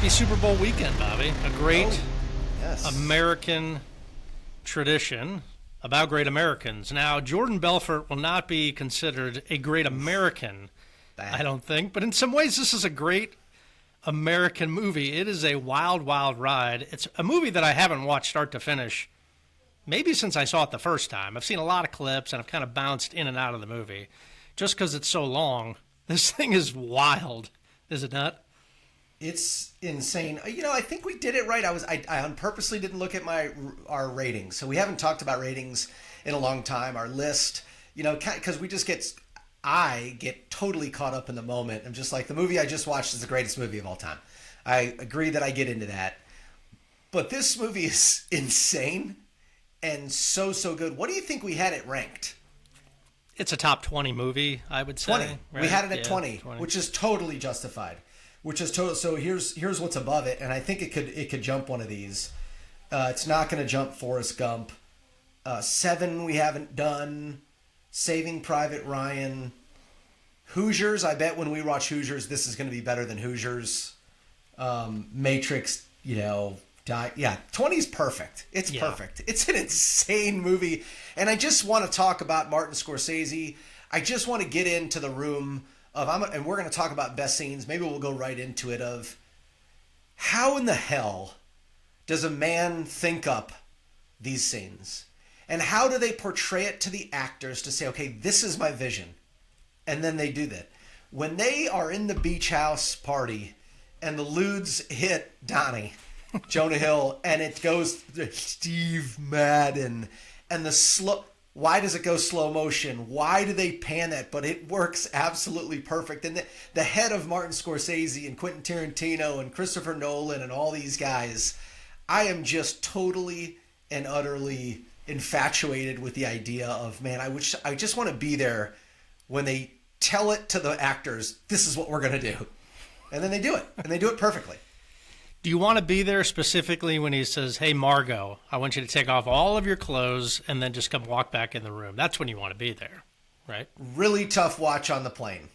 Happy Super Bowl weekend, Bobby. A great Yes. American tradition about great Americans. Now, Jordan Belfort will not be considered a great American, I don't think, but in some ways this is a great American movie. It is a wild, wild ride. It's a movie that I haven't watched start to finish maybe since I saw it the first time. I've seen a lot of clips and I've kind of bounced in and out of the movie just because it's so long. This thing is wild, is it not? It's insane. You know, I think we did it right. I purposely didn't look at our ratings. So we haven't talked about ratings in a long time. Our list, you know, because I get totally caught up in the moment. I'm just like, the movie I just watched is the greatest movie of all time. I agree that I get into that. But this movie is insane and so good. What do you think we had it ranked? It's a top 20 movie, I would say. 20. Right? We had it at 20, which is totally justified. So here's what's above it, and I think it could jump one of these. It's not going to jump Forrest Gump. 7 we haven't done. Saving Private Ryan. Hoosiers. I bet when we watch Hoosiers, this is going to be better than Hoosiers. Matrix. 20 is perfect. It's perfect. It's an insane movie, and I just want to talk about Martin Scorsese. I just want to get into the room. And we're going to talk about best scenes. Maybe we'll go right into it of how in the hell does a man think up these scenes? And how do they portray it to the actors to say, okay, this is my vision? And then they do that. When they are in the beach house party and the lewds hit Donnie, Jonah Hill, and it goes to Steve Madden and the slow... Why does it go slow motion? Why do they pan that? But it works absolutely perfect. And the head of Martin Scorsese and Quentin Tarantino and Christopher Nolan and all these guys, I am just totally and utterly infatuated with the idea of, man, I just want to be there when they tell it to the actors, this is what we're going to do. And then they do it. And they do it perfectly. Do you want to be there specifically when he says, hey, Margot, I want you to take off all of your clothes and then just come walk back in the room? That's when you want to be there, right? Really tough watch on the plane.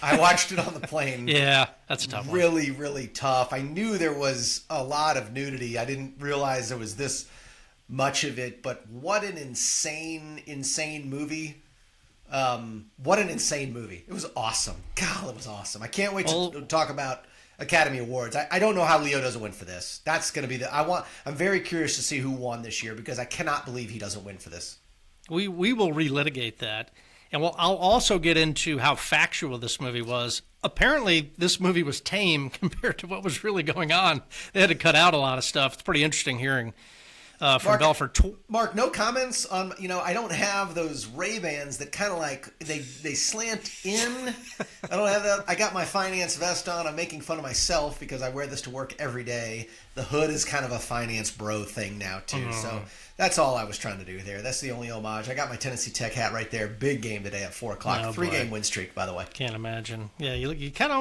I watched it on the plane. Yeah, that's a tough one. Really, really tough. I knew there was a lot of nudity. I didn't realize there was this much of it, but what an insane movie. What an insane movie. It was awesome. God, it was awesome. I can't wait to talk about Academy Awards. I don't know how Leo doesn't win for this. That's going to be I'm very curious to see who won this year because I cannot believe he doesn't win for this. We will relitigate that. And I'll also get into how factual this movie was. Apparently, this movie was tame compared to what was really going on. They had to cut out a lot of stuff. It's pretty interesting hearing from Belfort. Mark, no comments on, I don't have those Ray-Bans that kind of like, they slant in. I don't have that. I got my finance vest on. I'm making fun of myself because I wear this to work every day. The hood is kind of a finance bro thing now, too. So that's all I was trying to do there. That's the only homage. I got my Tennessee Tech hat right there. Big game today at 4 o'clock. Oh, 3-game win streak, by the way. Can't imagine. Yeah, you kind of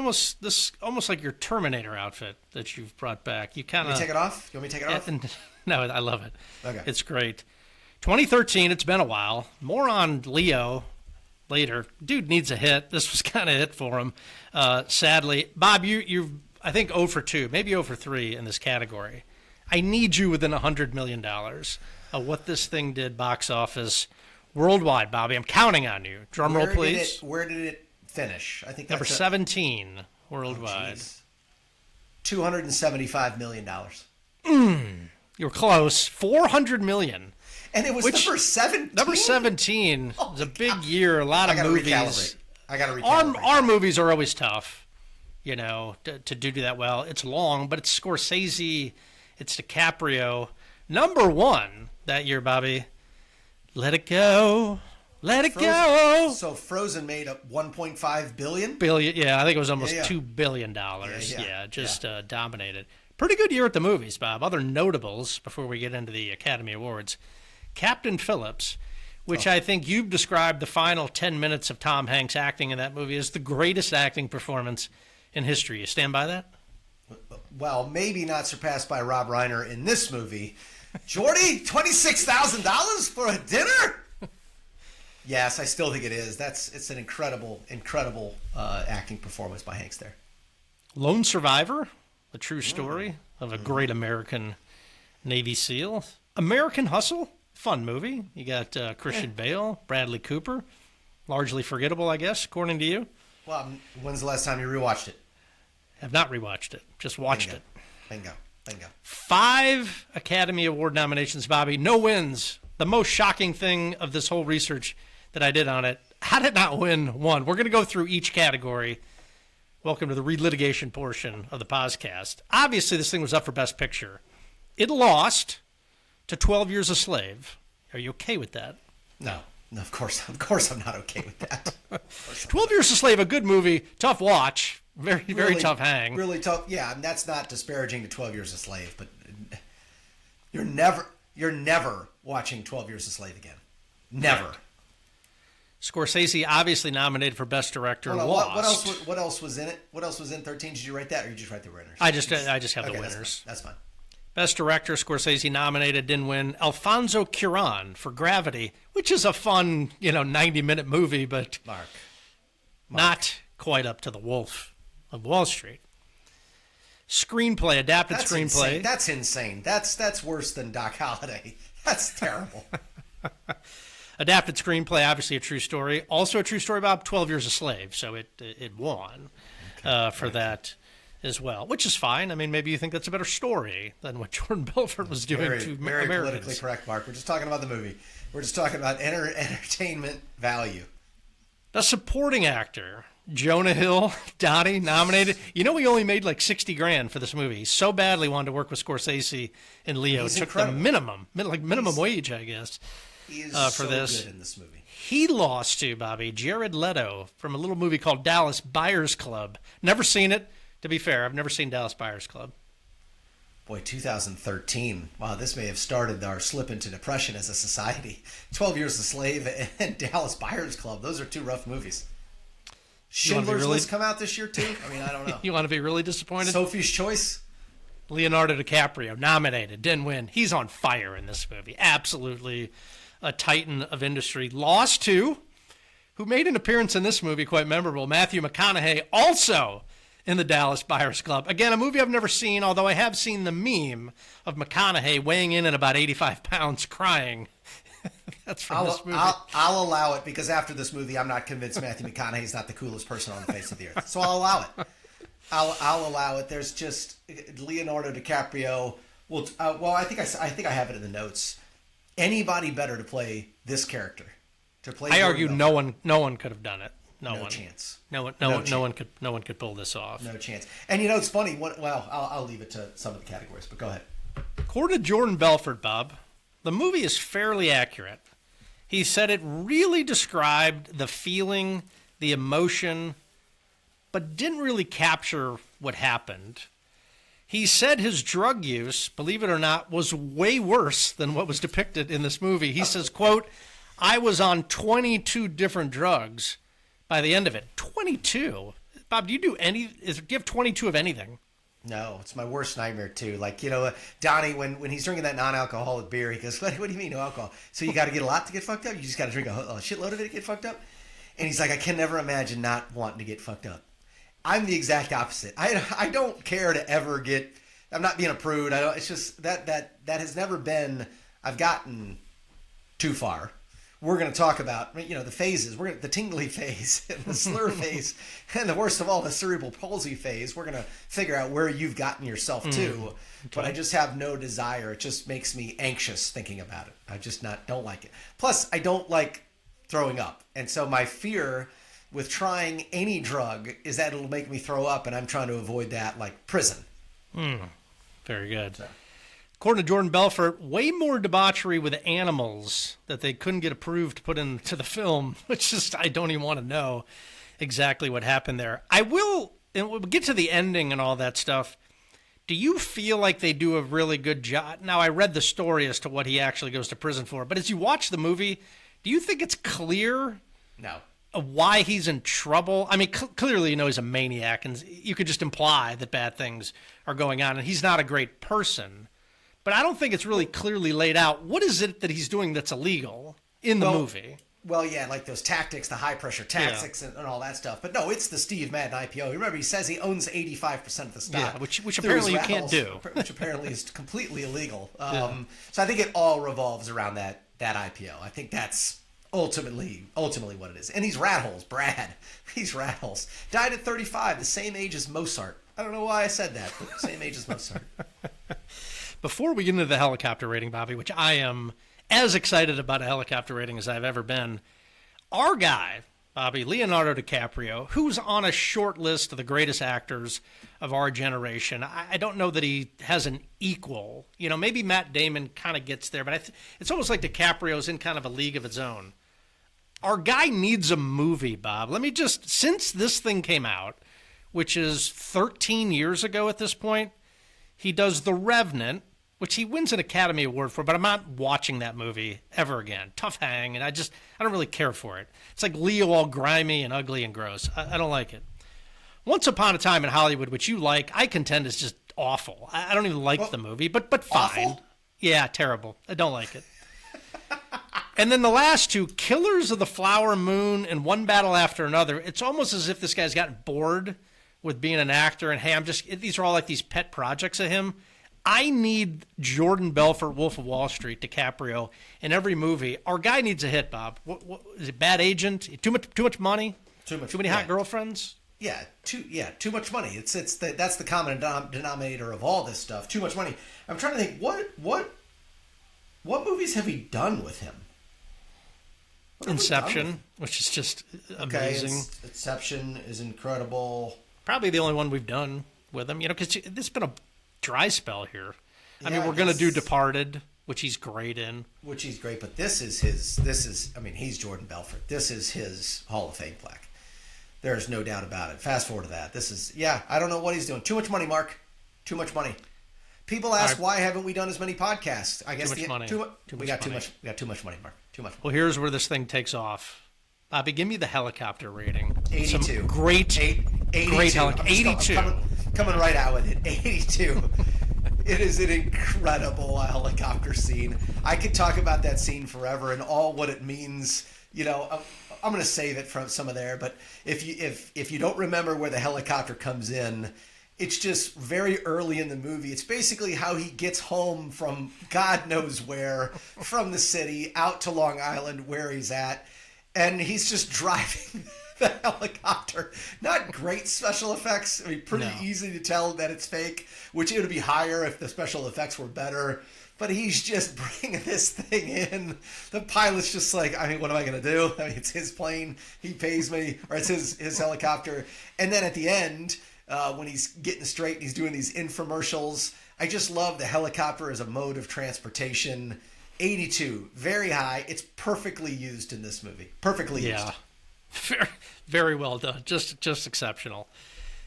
almost like your Terminator outfit that you've brought back. You kind of... Take it off? You want me to take it off? No, I love it. Okay. It's great. 2013, it's been a while. More on Leo later. Dude needs a hit. This was kind of a hit for him, sadly. Bob, you've, I think, 0 for 2, maybe 0 for 3 in this category. I need you within $100 million of what this thing did box office worldwide, Bobby. I'm counting on you. Drum roll, please. Where did it finish? I think Number 17 worldwide. $275 million. You were close. $400 million. And it was number 17? Number 17 was a big year. A lot of movies. I got to recalibrate. Our movies are always tough, to do that well. It's long, but it's Scorsese. It's DiCaprio. Number 1 that year, Bobby. Let It Go. Let It Go. So Frozen made up $1.5 billion? Yeah, I think it was almost $2 billion. Dominated. Pretty good year at the movies, Bob. Other notables before we get into the Academy Awards. Captain Phillips, which I think you've described the final 10 minutes of Tom Hanks acting in that movie as the greatest acting performance in history. You stand by that? Well, maybe not surpassed by Rob Reiner in this movie. Jordy, $26,000 for a dinner? Yes, I still think it is. It's an incredible acting performance by Hanks there. Lone Survivor, the true story of a great American Navy SEAL. American Hustle, fun movie. You got Christian Bale, Bradley Cooper. Largely forgettable, I guess, according to you. Well, when's the last time you rewatched it? Have not rewatched it. Just watched it. Bingo. 5 Academy Award nominations, Bobby. No wins. The most shocking thing of this whole research that I did on it, how did it not win one? We're going to go through each category. Welcome to the relitigation portion of the podcast. Obviously, this thing was up for Best Picture. It lost to 12 Years a Slave. Are you okay with that? No, of course I'm not okay with that. 12 Years a Slave, a good movie, tough watch, very tough hang. Really tough. Yeah, and that's not disparaging to 12 Years a Slave, but you're never watching 12 Years a Slave again. Never. Scorsese obviously nominated for Best Director. Lost. What else was in it? What else was in 13? Did you write that, or you just write the winners? I just have the winners. That's fine. Best Director, Scorsese nominated, didn't win. Alfonso Cuarón for Gravity, which is a fun, 90-minute movie, but Mark. Not quite up to The Wolf of Wall Street. Screenplay, adapted screenplay. Insane. That's insane. That's worse than Doc Holliday. That's terrible. Adapted screenplay, obviously a true story. Also a true story about 12 Years a Slave, so it won for that as well, which is fine. I mean, maybe you think that's a better story than what Jordan Belfort was doing to very Americans. Politically correct, Mark. We're just talking about the movie. We're just talking about entertainment value. The supporting actor, Jonah Hill, Donnie, nominated. You know, he only made like $60,000 for this movie. He so badly wanted to work with Scorsese and Leo. He's took incredible. The minimum wage, I guess. He is for so this. good in this movie. He lost to, Bobby, Jared Leto from a little movie called Dallas Buyers Club. Never seen it. To be fair, I've never seen Dallas Buyers Club. Boy, 2013. Wow, this may have started our slip into depression as a society. 12 Years a Slave and Dallas Buyers Club. Those are two rough movies. Schindler's List come out this year, too? I mean, I don't know. You want to be really disappointed? Sophie's Choice? Leonardo DiCaprio, nominated, didn't win. He's on fire in this movie. Absolutely a titan of industry. Lost to, who made an appearance in this movie, quite memorable, Matthew McConaughey, also in the Dallas Buyers Club. Again, a movie I've never seen, although I have seen the meme of McConaughey weighing in at about 85 pounds crying. That's from this movie. I'll allow it, because after this movie, I'm not convinced Matthew McConaughey is not the coolest person on the face of the earth. So I'll allow it. I'll allow it. There's just Leonardo DiCaprio. Well, I think I have it in the notes. Anybody better to play this character? I argue no one could have done it. No chance. No one could pull this off. No chance. And it's funny. I'll leave it to some of the categories, but go ahead. According to Jordan Belfort, Bob, the movie is fairly accurate. He said it really described the feeling, the emotion, but didn't really capture what happened. He said his drug use, believe it or not, was way worse than what was depicted in this movie. He says, quote, I was on 22 different drugs by the end of it. 22? Bob, do you have 22 of anything? No, it's my worst nightmare, too. Like, Donnie, when he's drinking that non-alcoholic beer, he goes, what do you mean no alcohol? So you got to get a lot to get fucked up? You just got to drink a shitload of it to get fucked up? And he's like, I can never imagine not wanting to get fucked up. I'm the exact opposite. I don't care to ever get. I'm not being a prude. It's just that has never been. I've gotten too far. We're going to talk about the phases. The tingly phase, and the slur phase, and the worst of all, the cerebral palsy phase. We're going to figure out where you've gotten yourself to. Okay. But I just have no desire. It just makes me anxious thinking about it. I just don't like it. Plus, I don't like throwing up, and so my fear with trying any drug is that it'll make me throw up, and I'm trying to avoid that like prison. Very good. So. According to Jordan Belfort, way more debauchery with animals that they couldn't get approved to put into the film, which just, I don't even want to know exactly what happened there. I will, and we'll get to the ending and all that stuff. Do you feel like they do a really good job? Now, I read the story as to what he actually goes to prison for, but as you watch the movie, do you think it's clear? No. Why he's in trouble? I mean, clearly, he's a maniac, and you could just imply that bad things are going on, and he's not a great person. But I don't think it's really clearly laid out. What is it that he's doing that's illegal in the movie? Well, yeah, like those tactics, the high pressure tactics, and all that stuff. But no, it's the Steve Madden IPO. Remember, he says he owns 85% of the stock. Yeah, which apparently you can't do. Which apparently is completely illegal. So I think it all revolves around that IPO. I think that's ultimately what it is. And he's rat holes, Brad. He's rat holes. Died at 35, the same age as Mozart. I don't know why I said that, but the same age as Mozart. Before we get into the helicopter rating, Bobby, which I am as excited about a helicopter rating as I've ever been, our guy, Bobby, Leonardo DiCaprio, who's on a short list of the greatest actors of our generation. I don't know that he has an equal. You know, maybe Matt Damon kind of gets there, but it's almost like DiCaprio's in kind of a league of its own. Our guy needs a movie, Bob. Let me just, since this thing came out, which is 13 years ago at this point, he does The Revenant, which he wins an Academy Award for, but I'm not watching that movie ever again. Tough hang, and I don't really care for it. It's like Leo all grimy and ugly and gross. I don't like it. Once Upon a Time in Hollywood, which you like, I contend is just awful. I don't even like the movie, but fine. Awful? Yeah, terrible. I don't like it. And then the last two, Killers of the Flower Moon and One Battle After Another, it's almost as if this guy's gotten bored with being an actor, and hey, these are all like these pet projects of him. I need Jordan Belfort, Wolf of Wall Street, DiCaprio in every movie. Our guy needs a hit, Bob. What is it? Bad agent? Too much money? Too many hot girlfriends? Yeah, too much money. That's the common denominator of all this stuff. Too much money. I'm trying to think what movies have he done with him? Inception, which is just amazing. Inception is incredible. Probably the only one we've done with him, because there's been a dry spell here. I mean, we're going to do Departed, which he's great in. Which he's great, but he's Jordan Belfort. This is his Hall of Fame plaque. There's no doubt about it. Fast forward to that. I don't know what he's doing. Too much money, Mark. Too much money. People ask, why haven't we done as many podcasts? I guess too much money. We got too much money, Mark. Too much money. Well, here's where this thing takes off. Bobby, give me the helicopter rating. 82. Some great helicopter. 82. Coming right out with it. 82. It is an incredible helicopter scene. I could talk about that scene forever and all what it means. I'm going to save it from some of there, but if you don't remember where the helicopter comes in, it's just very early in the movie. It's basically how he gets home from God knows where, from the city out to Long Island where he's at, and he's just driving the helicopter. Not great special effects. I mean, pretty easy to tell that it's fake, which it would be higher if the special effects were better. But he's just bringing this thing in. The pilot's just like, I mean, what am I going to do? I mean, it's his plane. He pays me, or it's his helicopter. And then at the end, when he's getting straight and he's doing these infomercials, I just love the helicopter as a mode of transportation. 82, very high. It's perfectly used in this movie. Perfectly used. Yeah, very, very well done. Just exceptional.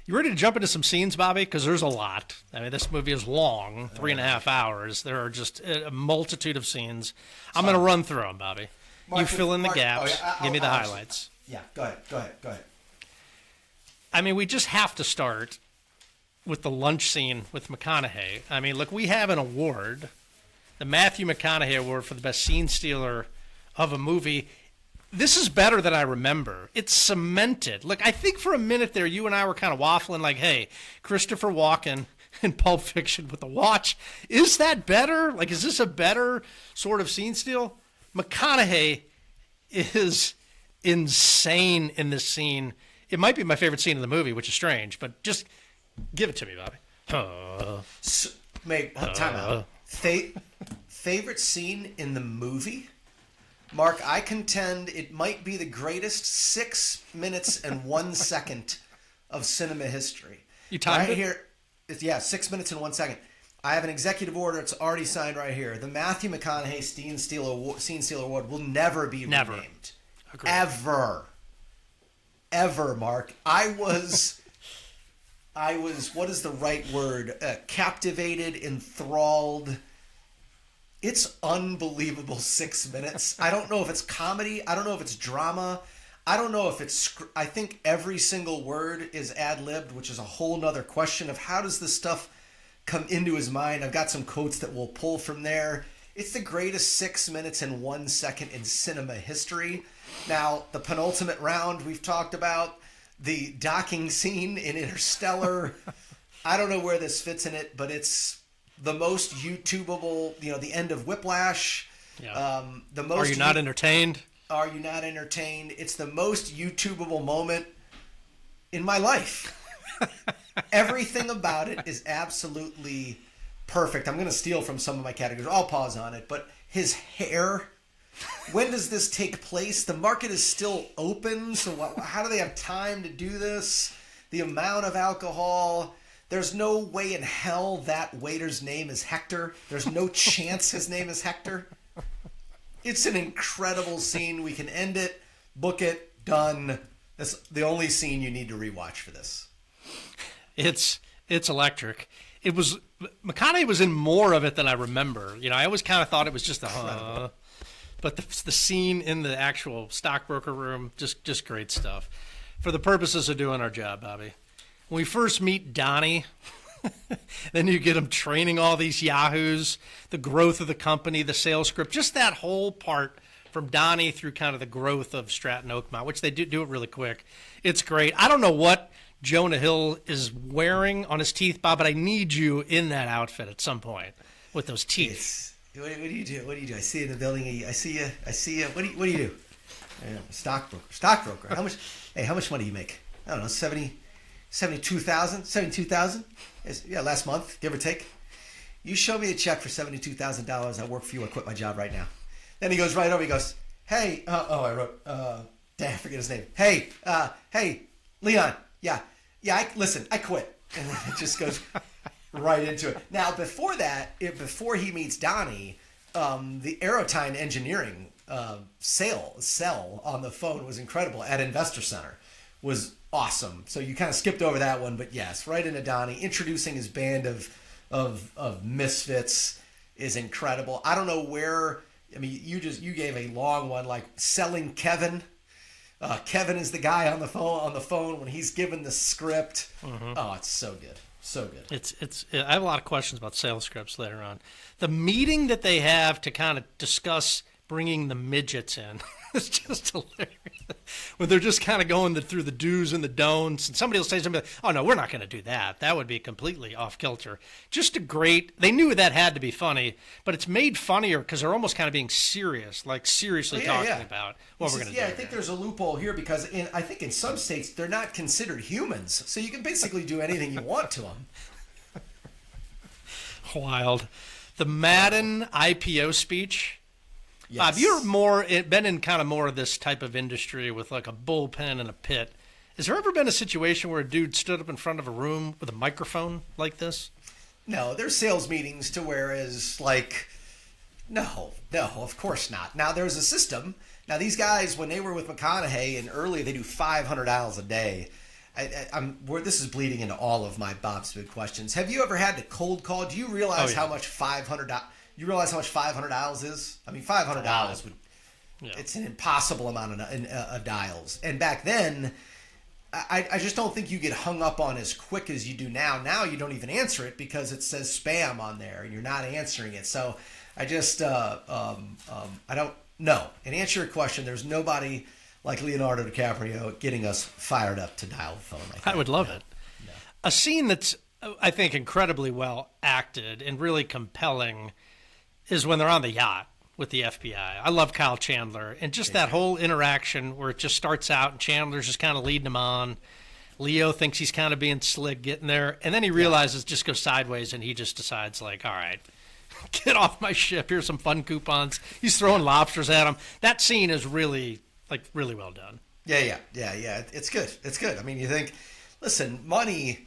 You ready to jump into some scenes, Bobby? Because there's a lot. I mean, this movie is long, 3.5 hours. There are just a multitude of scenes. I'm going to run through them, Bobby. You fill in the gaps. Give me the highlights. Yeah, go ahead. I mean, we just have to start with the lunch scene with McConaughey. I mean, look, we have an award, the Matthew McConaughey Award for the best scene stealer of a movie. This is better than I remember. It's cemented. Look, I think for a minute there, you and I were kind of waffling like, hey, Christopher Walken in Pulp Fiction with the watch. Is that better? Like, is this a better sort of scene steal? McConaughey is insane in this scene. It might be my favorite scene in the movie, which is strange, but just give it to me, Bobby. Time out. Favorite scene in the movie? Mark, I contend it might be the greatest 6 minutes and 1 second of cinema history. You timed it? Here, 6 minutes and 1 second. I have an executive order. It's already signed right here. The Matthew McConaughey Scene Stealer Award will never be renamed. Agreed. Ever, Mark. I was, what is the right word? Captivated, enthralled. It's unbelievable 6 minutes. I don't know if it's comedy. I don't know if it's drama. I don't know if it's... I think every single word is ad-libbed, which is a whole nother question of how does this stuff come into his mind. I've got some quotes that we'll pull from there. It's the greatest 6 minutes and 1 second in cinema history. Now, the penultimate round we've talked about, the docking scene in Interstellar. I don't know where this fits in it, but it's the most YouTubeable, the end of Whiplash. Yeah. The most Are you not entertained? Are you not entertained? It's the most YouTubeable moment in my life. Everything about it is absolutely perfect. I'm going to steal from some of my categories. I'll pause on it. But his hair, when does this take place? The market is still open. So how do they have time to do this? The amount of alcohol. There's no way in hell that waiter's name is Hector. There's no chance his name is Hector. It's an incredible scene. We can end it, book it, done. That's the only scene you need to rewatch for this. It's electric. It was McConaughey was in more of it than I remember. I always kind of thought it was just but the scene in the actual stockbroker room, just great stuff. For the purposes of doing our job, Bobby. When we first meet Donnie, then you get him training all these yahoos, the growth of the company, the sales script, just that whole part from Donnie through kind of the growth of Stratton Oakmont, which they do it really quick. It's great. I don't know what Jonah Hill is wearing on his teeth, Bob, but I need you in that outfit at some point with those teeth. What do you do? What do you do? I see you in the building. I see you. What do you do? Stockbroker. How much money do you make? I don't know, 72,000? 72,000? Yeah, last month, give or take. You show me a check for $72,000. I work for you. I quit my job right now. Then he goes right over. He goes, hey, I wrote, damn, I forget his name. Hey, Leon. Yeah, listen, I quit. And then it just goes right into it. Now, before that, before he meets Donnie, the Aerotime Engineering sell on the phone was incredible at Investor Center. Was awesome. So you kind of skipped over that one, but yes, right into Donnie. Introducing his band of misfits is incredible. I don't know where. I mean, you gave a long one, like selling Kevin. Kevin is the guy on the phone when he's given the script. Mm-hmm. Oh, it's so good. So good. I have a lot of questions about sales scripts later on. The meeting that they have to kind of discuss bringing the midgets in is just hilarious. When they're just kind of going through the do's and the don'ts, and somebody will say something like, oh, no, we're not going to do that. That would be completely off kilter. Just they knew that had to be funny, but it's made funnier because they're almost kind of being serious, like seriously talking about what we're going to do. Yeah, I think there's a loophole here because I think in some states they're not considered humans, so you can basically do anything you want to them. Wild. The Madden IPO speech. Yes. Bob, you're been in kind of more of this type of industry with like a bullpen and a pit. Has there ever been a situation where a dude stood up in front of a room with a microphone like this? No, there's sales meetings to whereas like, no, of course not. Now there's a system. Now these guys, when they were with McConaughey and early, they do $500 a day. This is bleeding into all of my Bob's Big Questions. Have you ever had to cold call? Do you realize how much $500? You realize how much $500 is? I mean, $500 would. Yeah. It's an impossible amount of dials. And back then, I just don't think you get hung up on as quick as you do now. Now you don't even answer it because it says spam on there and you're not answering it. So I just I don't know. And answer your question. There's nobody like Leonardo DiCaprio getting us fired up to dial the phone. I would love it. No. A scene that's I think incredibly well acted and really compelling is when they're on the yacht with the FBI. I love Kyle Chandler and just that whole interaction where it just starts out and Chandler's just kind of leading him on. Leo thinks he's kind of being slick getting there, and then he realizes just goes sideways and he just decides like, all right, get off my ship. Here's some fun coupons. He's throwing lobsters at him. That scene is really well done. Yeah. It's good. I mean, you think, listen, money,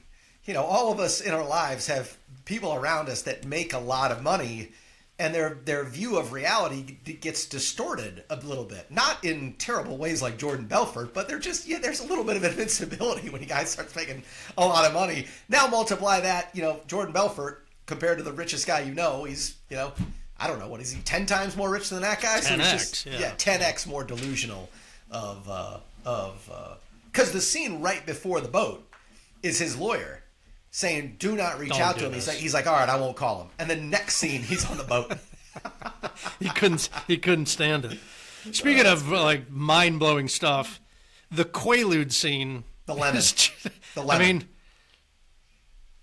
all of us in our lives have people around us that make a lot of money, and their view of reality gets distorted a little bit. Not in terrible ways like Jordan Belfort, but there's a little bit of invincibility when a guy starts making a lot of money. Now multiply that, Jordan Belfort compared to the richest guy he's, I don't know, what is he, 10 times more rich than that guy? 10x, 10x more delusional because the scene right before the boat is his lawyer saying, do not reach out to him. He's like, all right, I won't call him. And the next scene, he's on the boat. He couldn't stand it. Speaking of like mind-blowing stuff, the Quaalude scene. The lemon. The lemon.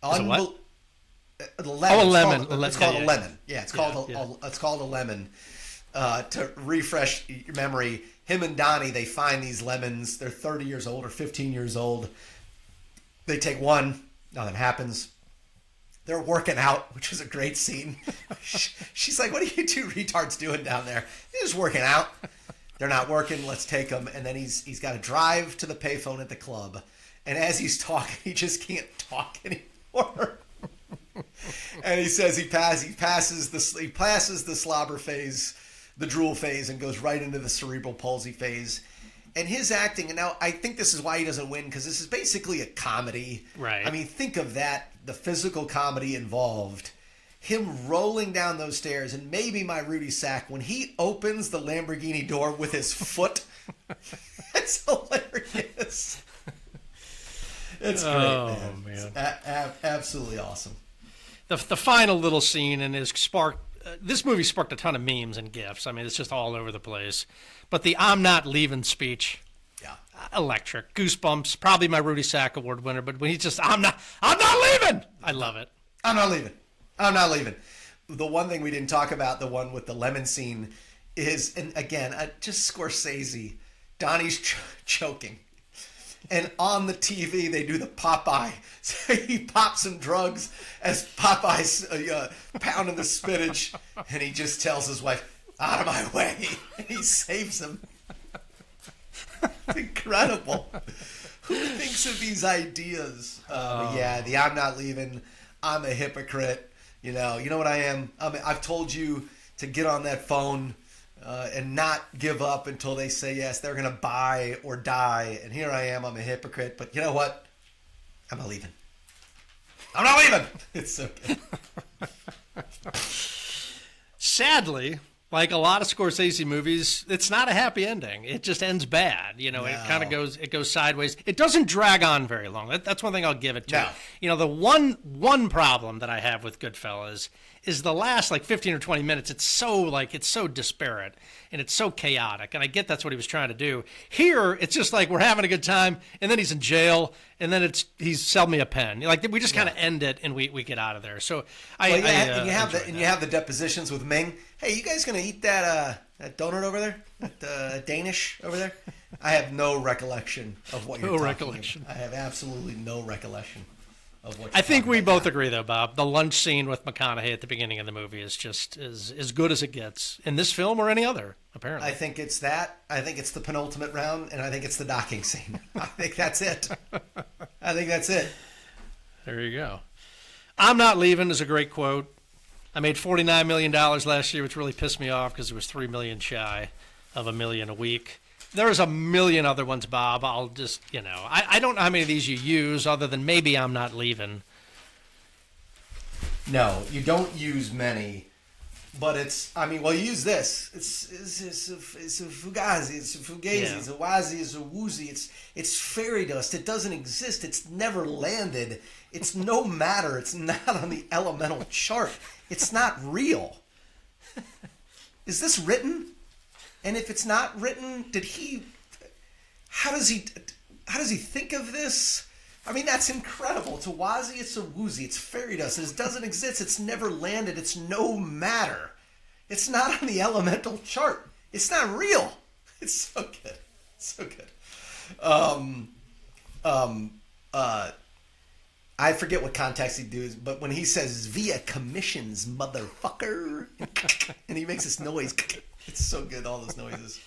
I mean, what? The lemon. Oh, a lemon. It's called a lemon. Yeah, it's called a lemon. To refresh your memory, him and Donnie, they find these lemons. They're 30 years old or 15 years old. They take one. Nothing happens. They're working out, which was a great scene. She's like, what are you two retards doing down there? They're just working out. They're not working. Let's take them. And then he's got to drive to the payphone at the club. And as he's talking, he just can't talk anymore. And he says he passes the slobber phase, the drool phase, and goes right into the cerebral palsy phase. And his acting, and now I think this is why he doesn't win, because this is basically a comedy. Right. I mean, think of that, the physical comedy involved. Him rolling down those stairs, and maybe my Rudy Sack, when he opens the Lamborghini door with his foot, it's hilarious. It's great, man. It's absolutely awesome. The final little scene and his this movie sparked a ton of memes and GIFs. I mean, it's just all over the place. But the "I'm not leaving" speech, yeah, electric. Goosebumps. Probably my Rudy Sack Award winner. But when he's just, I'm not leaving. I love it. I'm not leaving. The one thing we didn't talk about, the one with the lemon scene, is, and again, just Scorsese. Donnie's choking. And on the TV, they do the Popeye. So he pops some drugs as Popeye's pounding the spinach. And he just tells his wife, out of my way. And he saves him. It's incredible. Who thinks of these ideas? Yeah, the I'm not leaving. I'm a hypocrite. You know what I am? I've told you to get on that phone and not give up until they say yes. They're going to buy or die. And here I am. I'm a hypocrite. But you know what? I'm not leaving. I'm not leaving. It's so good. Sadly, like a lot of Scorsese movies, it's not a happy ending. It just ends bad. No. It kind of goes sideways. It doesn't drag on very long. That's one thing I'll give it to. No. The one problem that I have with Goodfellas is the last 15 or 20 minutes. It's so disparate and it's so chaotic. And I get that's what he was trying to do. Here, it's just like we're having a good time, and then he's in jail, and then he's sell me a pen. We just kind of end it and we get out of there. So you have the depositions with Ming. Hey, you guys gonna eat that donut over there? That Danish over there? I have no recollection of what you're talking about. I have absolutely no recollection of what. I think we both agree, though, Bob. The lunch scene with McConaughey at the beginning of the movie is just as good as it gets in this film or any other. Apparently, I think it's that. I think it's the penultimate round, and I think it's the docking scene. I think that's it. There you go. I'm not leaving is a great quote. I made $49 million last year, which really pissed me off because it was $3 million shy of $1 million a week. There's a million other ones, Bob. I'll just, I don't know how many of these you use other than maybe I'm not leaving. No, you don't use many, but you use this. It's a fugazi, it's a fugazi, it's a wazi, it's a woozy, it's fairy dust. It doesn't exist. It's never landed. It's no matter. It's not on the elemental chart. It's not real. Is this written? And if it's not written, how does he think of this? I mean, that's incredible. It's a wazi, it's a woozy, it's fairy dust. It doesn't exist. It's never landed. It's no matter. It's not on the elemental chart. It's not real. It's so good. So good. I forget what context he does, but when he says via commissions, motherfucker, and he makes this noise, it's so good, all those noises.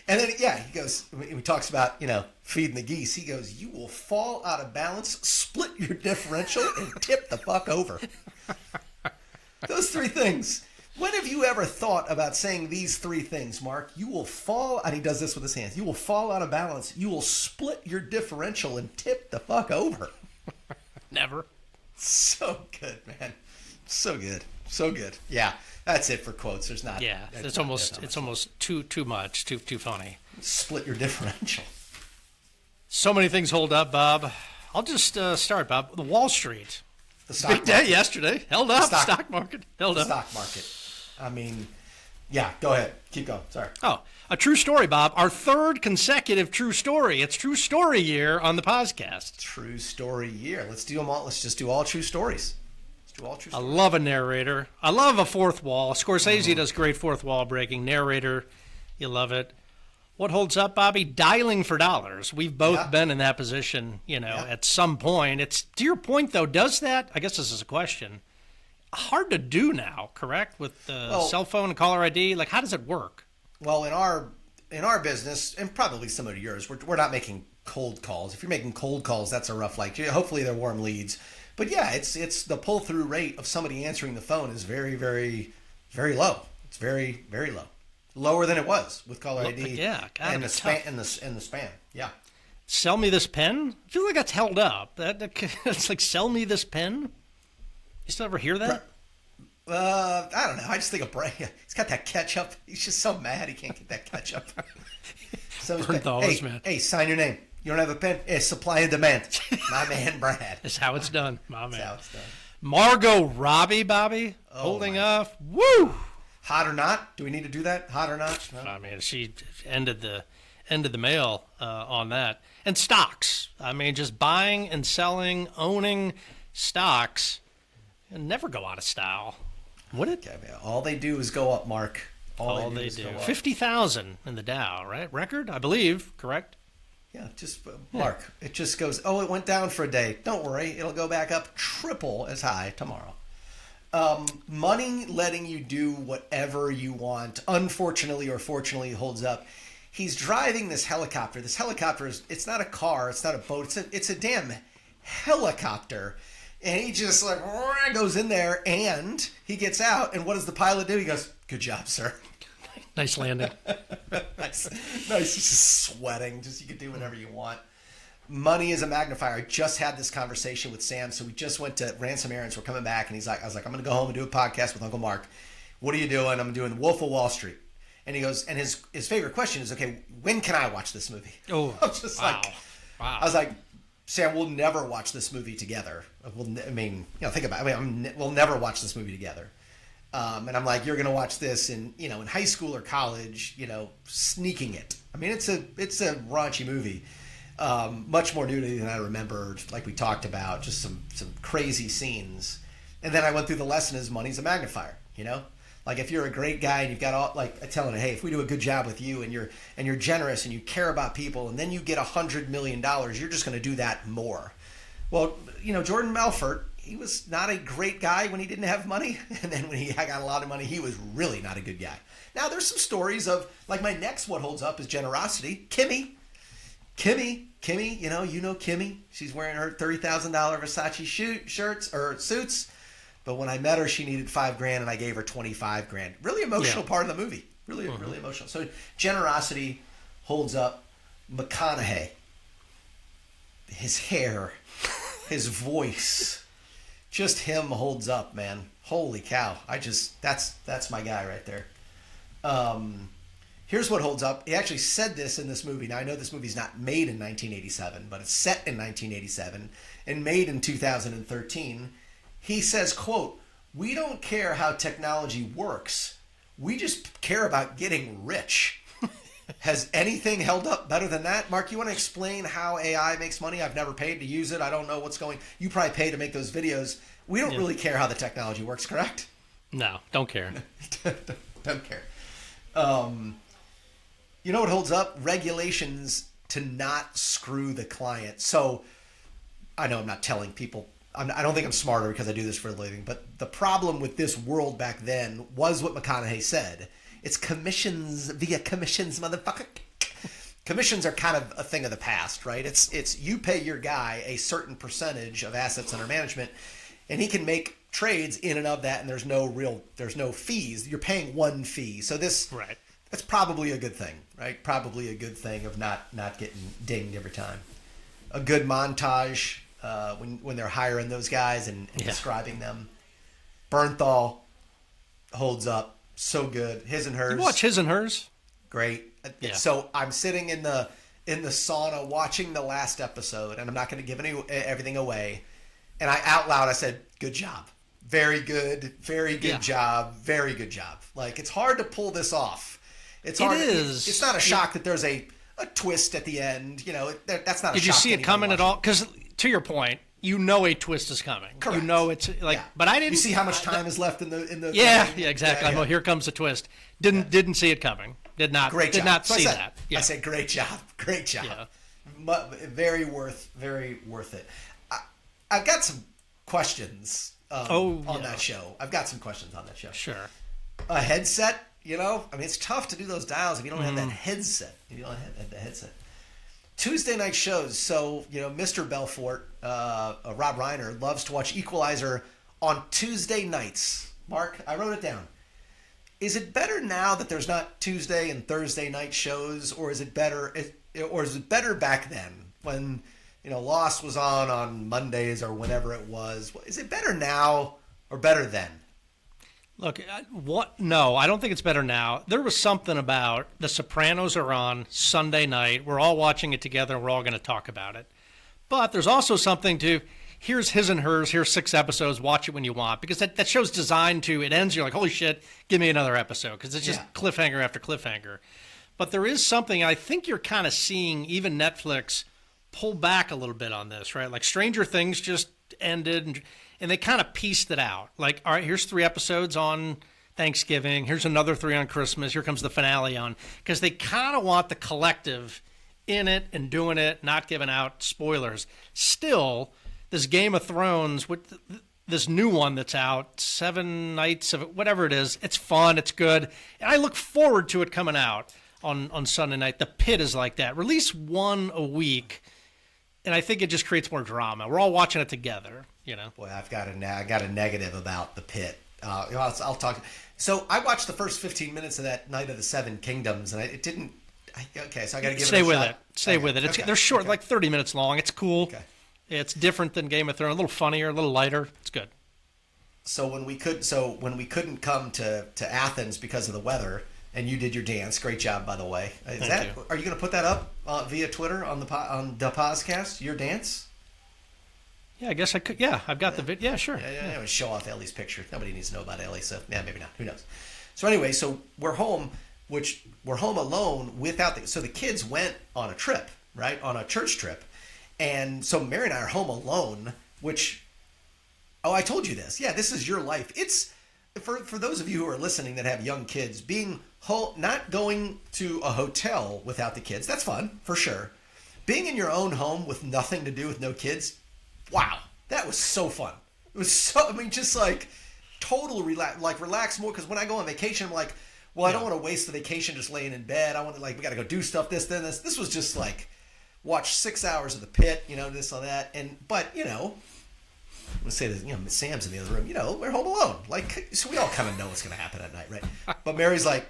And then, he goes, he talks about, feeding the geese. He goes, you will fall out of balance, split your differential, and tip the fuck over. Those three things. When have you ever thought about saying these three things, Mark? You will fall, and he does this with his hands. You will fall out of balance. You will split your differential and tip the fuck over. Never. So good, man. So good. So good. Yeah. That's it for quotes. There's not. Yeah. It's almost too much, too funny. Split your differential. So many things hold up, Bob. I'll just start, Bob. The Wall Street. The stock big market. Day yesterday. Held up. Stock market. Held up. Stock market. I mean, yeah, go ahead. Keep going. Sorry. Oh, a true story, Bob. Our third consecutive true story. It's true story year on the podcast. True story year. Let's do them all. Let's just do all true stories. Let's do all true stories. I love a narrator. I love a fourth wall. Scorsese does great fourth wall breaking. Narrator, you love it. What holds up, Bobby? Dialing for dollars. We've both been in that position, at some point. It's to your point, though, does that, I guess this is a question, hard to do now, correct? With the cell phone and caller ID? Like, how does it work? Well, in our business, and probably similar to yours, we're not making cold calls. If you're making cold calls, that's a rough, hopefully they're warm leads. But yeah, it's the pull-through rate of somebody answering the phone is very, very, very low. It's very, very low. Lower than it was with caller ID and the spam. Yeah. Sell me this pen? I feel like that's held up. It's like, sell me this pen? You still ever hear that? I don't know. I just think of Bray. He's got that ketchup. He's just so mad he can't get that ketchup. Man. Hey, sign your name. You don't have a pen? It's supply and demand. My man, Brad. That's how it's done. My man. That's how it's done. Margot Robbie, Bobby, holding up. Woo! Hot or not? Do we need to do that? Hot or not? No. I mean, she ended the mail on that. And stocks. I mean, just buying and selling, owning stocks, and never go out of style. Would it? All they do is go up, Mark. All they do. 50,000 in the Dow, right? Record, I believe. Correct? Yeah, Mark. It just goes, it went down for a day. Don't worry. It'll go back up triple as high tomorrow. Money letting you do whatever you want, unfortunately or fortunately, holds up. He's driving this helicopter. This helicopter it's not a car, it's not a boat, it's a damn helicopter. And he just goes in there and he gets out. And what does the pilot do? He goes, "Good job, sir." Nice landing. Nice. He's just sweating. You can do whatever you want. Money is a magnifier. I just had this conversation with Sam. So we just went to Ransom Errands. We're coming back. And I was like, I'm going to go home and do a podcast with Uncle Mark. What are you doing? I'm doing Wolf of Wall Street. And he goes, and his favorite question is, okay, when can I watch this movie? Oh, I was just wow. I was like, Sam, we'll never watch this movie together. Think about it. We'll never watch this movie together. And I'm like, you're going to watch this in high school or college, sneaking it. I mean, it's a raunchy movie. Much more nudity than I remembered, like we talked about, just some crazy scenes. And then I went through the lesson as money's a magnifier, Like if you're a great guy and you've got all, like I tell him, hey, if we do a good job with you and you're generous and you care about people and then you get $100 million, you're just going to do that more. Well, Jordan Belfort, he was not a great guy when he didn't have money. And then when he got a lot of money, he was really not a good guy. Now there's some stories of, like my next what holds up is generosity. Kimmy, you know Kimmy. She's wearing her $30,000 Versace shirts or suits. But when I met her, she needed $5,000 and I gave her $25,000. Really emotional part of the movie. Really emotional. So generosity holds up. McConaughey, his hair, his voice, just him holds up, man. Holy cow. That's my guy right there. Here's what holds up. He actually said this in this movie. Now, I know this movie's not made in 1987, but it's set in 1987 and made in 2013. He says, quote, "We don't care how technology works. We just care about getting rich." Has anything held up better than that? Mark, you want to explain how AI makes money? I've never paid to use it. I don't know what's going. You probably pay to make those videos. We don't really care how the technology works, correct? No, don't care. Don't care. You know what holds up? Regulations to not screw the client. So I know I'm not telling people. I don't think I'm smarter because I do this for a living. But the problem with this world back then was what McConaughey said. It's commissions via commissions, motherfucker. Commissions are kind of a thing of the past, right? It's you pay your guy a certain percentage of assets under management, and he can make trades in and of that, and there's no fees. You're paying one fee. So that's probably a good thing, right? Probably a good thing of not getting dinged every time. A good montage when they're hiring those guys and describing them. Bernthal holds up. So good. His and Hers. You watch His and Hers? Great. Yeah. So I'm sitting in the sauna watching the last episode, and I'm not going to give everything away. And I out loud I said, "Good job." very good Yeah. job, very good job. Like, it's hard to pull this off. It's hard. It is. It's not a shock that there's a twist at the end. You know, that's not a shock. Did you see to it coming anybody at all? Because to your point, you know a twist is coming. Correct. You know it's like, Yeah. but I didn't. You see how much time is left in the. Yeah, thing? yeah, exactly. Yeah, I know. Here comes the twist. Didn't see it coming. Did not. Great Did job. not So see I said, that. Yeah. I said, great job. Yeah. Very worth it. I've got some questions on that show. I've got some questions on that show. Sure. A headset, you know? I mean, it's tough to do those dials if you don't have that headset. If you don't have the headset. Tuesday night shows. So, you know, Mr. Belfort, Rob Reiner, loves to watch Equalizer on Tuesday nights. Mark, I wrote it down. Is it better now that there's not Tuesday and Thursday night shows, or is it better back then when, you know, Lost was on Mondays or whenever it was? Is it better now or better then? Look, No, I don't think it's better now. There was something about The Sopranos are on Sunday night. We're all watching it together. We're all going to talk about it. But there's also something to, here's his and hers, here's 6 episodes, watch it when you want. Because that show's designed to, it ends, you're like, holy shit, give me another episode. Because it's just cliffhanger after cliffhanger. But there is something, I think you're kind of seeing even Netflix pull back a little bit on this, right? Like Stranger Things just ended, and they kind of pieced it out. Like, all right, here's 3 episodes on Thanksgiving. Here's another 3 on Christmas. Here comes the finale on. Because they kind of want the collective in it and doing it, not giving out spoilers. Still, this Game of Thrones, with this new one that's out, 7 nights of it, whatever it is, it's fun, it's good. And I look forward to it coming out on Sunday night. The Pit is like that. Release 1 a week, and I think it just creates more drama. We're all watching it together, you know. Boy, I got a negative about The Pit. I'll talk. So I watched the first 15 minutes of that Night of the Seven Kingdoms, and it didn't. Okay, so I got to give Stay it a with shot. it. Stay with it. They're short, like 30 minutes long. It's cool. Okay. It's different than Game of Thrones. A little funnier, a little lighter. It's good. So when we couldn't come to Athens because of the weather, and you did your dance, great job, by the way. Are you going to put that up via Twitter on the podcast? Your dance? Yeah, I guess I could. Yeah, I've got the video. Yeah, sure. Yeah. Show off Ellie's picture. Nobody needs to know about Ellie, so yeah, maybe not. Who knows? So anyway, so we're home, we're home alone without so the kids went on a trip, right, on a church trip, and so Mary and I are home alone. Which, I told you this. Yeah, this is your life. It's for those of you who are listening that have young kids, being home, not going to a hotel without the kids. That's fun for sure. Being in your own home with nothing to do, with no kids. Wow, that was so fun. It was so, I mean, just like total relax more. Because when I go on vacation, I'm like, well, I don't want to waste the vacation just laying in bed. I want to, like, we got to go do stuff, this, then this. This was just like, watch 6 hours of The Pit, you know, this, all that. But, you know, I'm going to say this, you know, Sam's in the other room, you know, we're home alone. Like, so we all kind of know what's going to happen at night, right? But Mary's like,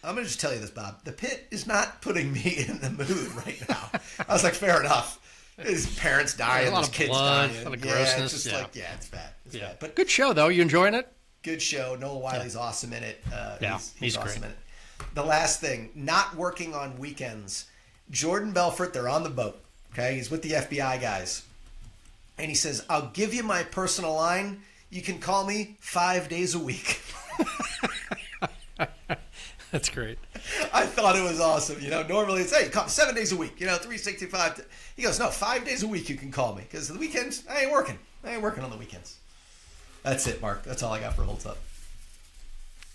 I'm going to just tell you this, Bob. The Pit is not putting me in the mood right now. I was like, fair enough. His parents dying, his kids blood, dying. A lot of grossness. It's just like, it's bad. It's bad. But good show, though. You enjoying it? Good show. Noah Wiley's awesome in it. He's awesome great. in it. The last thing, not working on weekends. Jordan Belfort, they're on the boat. Okay, he's with the FBI guys. And he says, I'll give you my personal line. You can call me 5 days a week. That's great. I thought it was awesome. You know, normally it's, hey, call 7 days a week, you know, 365. He goes, no, 5 days a week you can call me. Because the weekends, I ain't working. I ain't working on the weekends. That's it, Mark. That's all I got for Holds Up.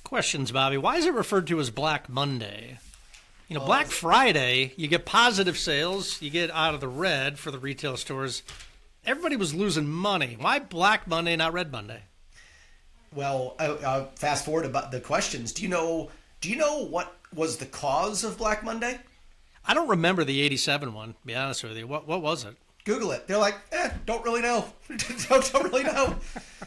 Questions, Bobby. Why is it referred to as Black Monday? You know, Black Friday, you get positive sales. You get out of the red for the retail stores. Everybody was losing money. Why Black Monday, not Red Monday? Well, fast forward about the questions. Do you know what was the cause of Black Monday? I don't remember the 87 one, to be honest with you. What was it? Google it. They're like, don't really know. don't really know.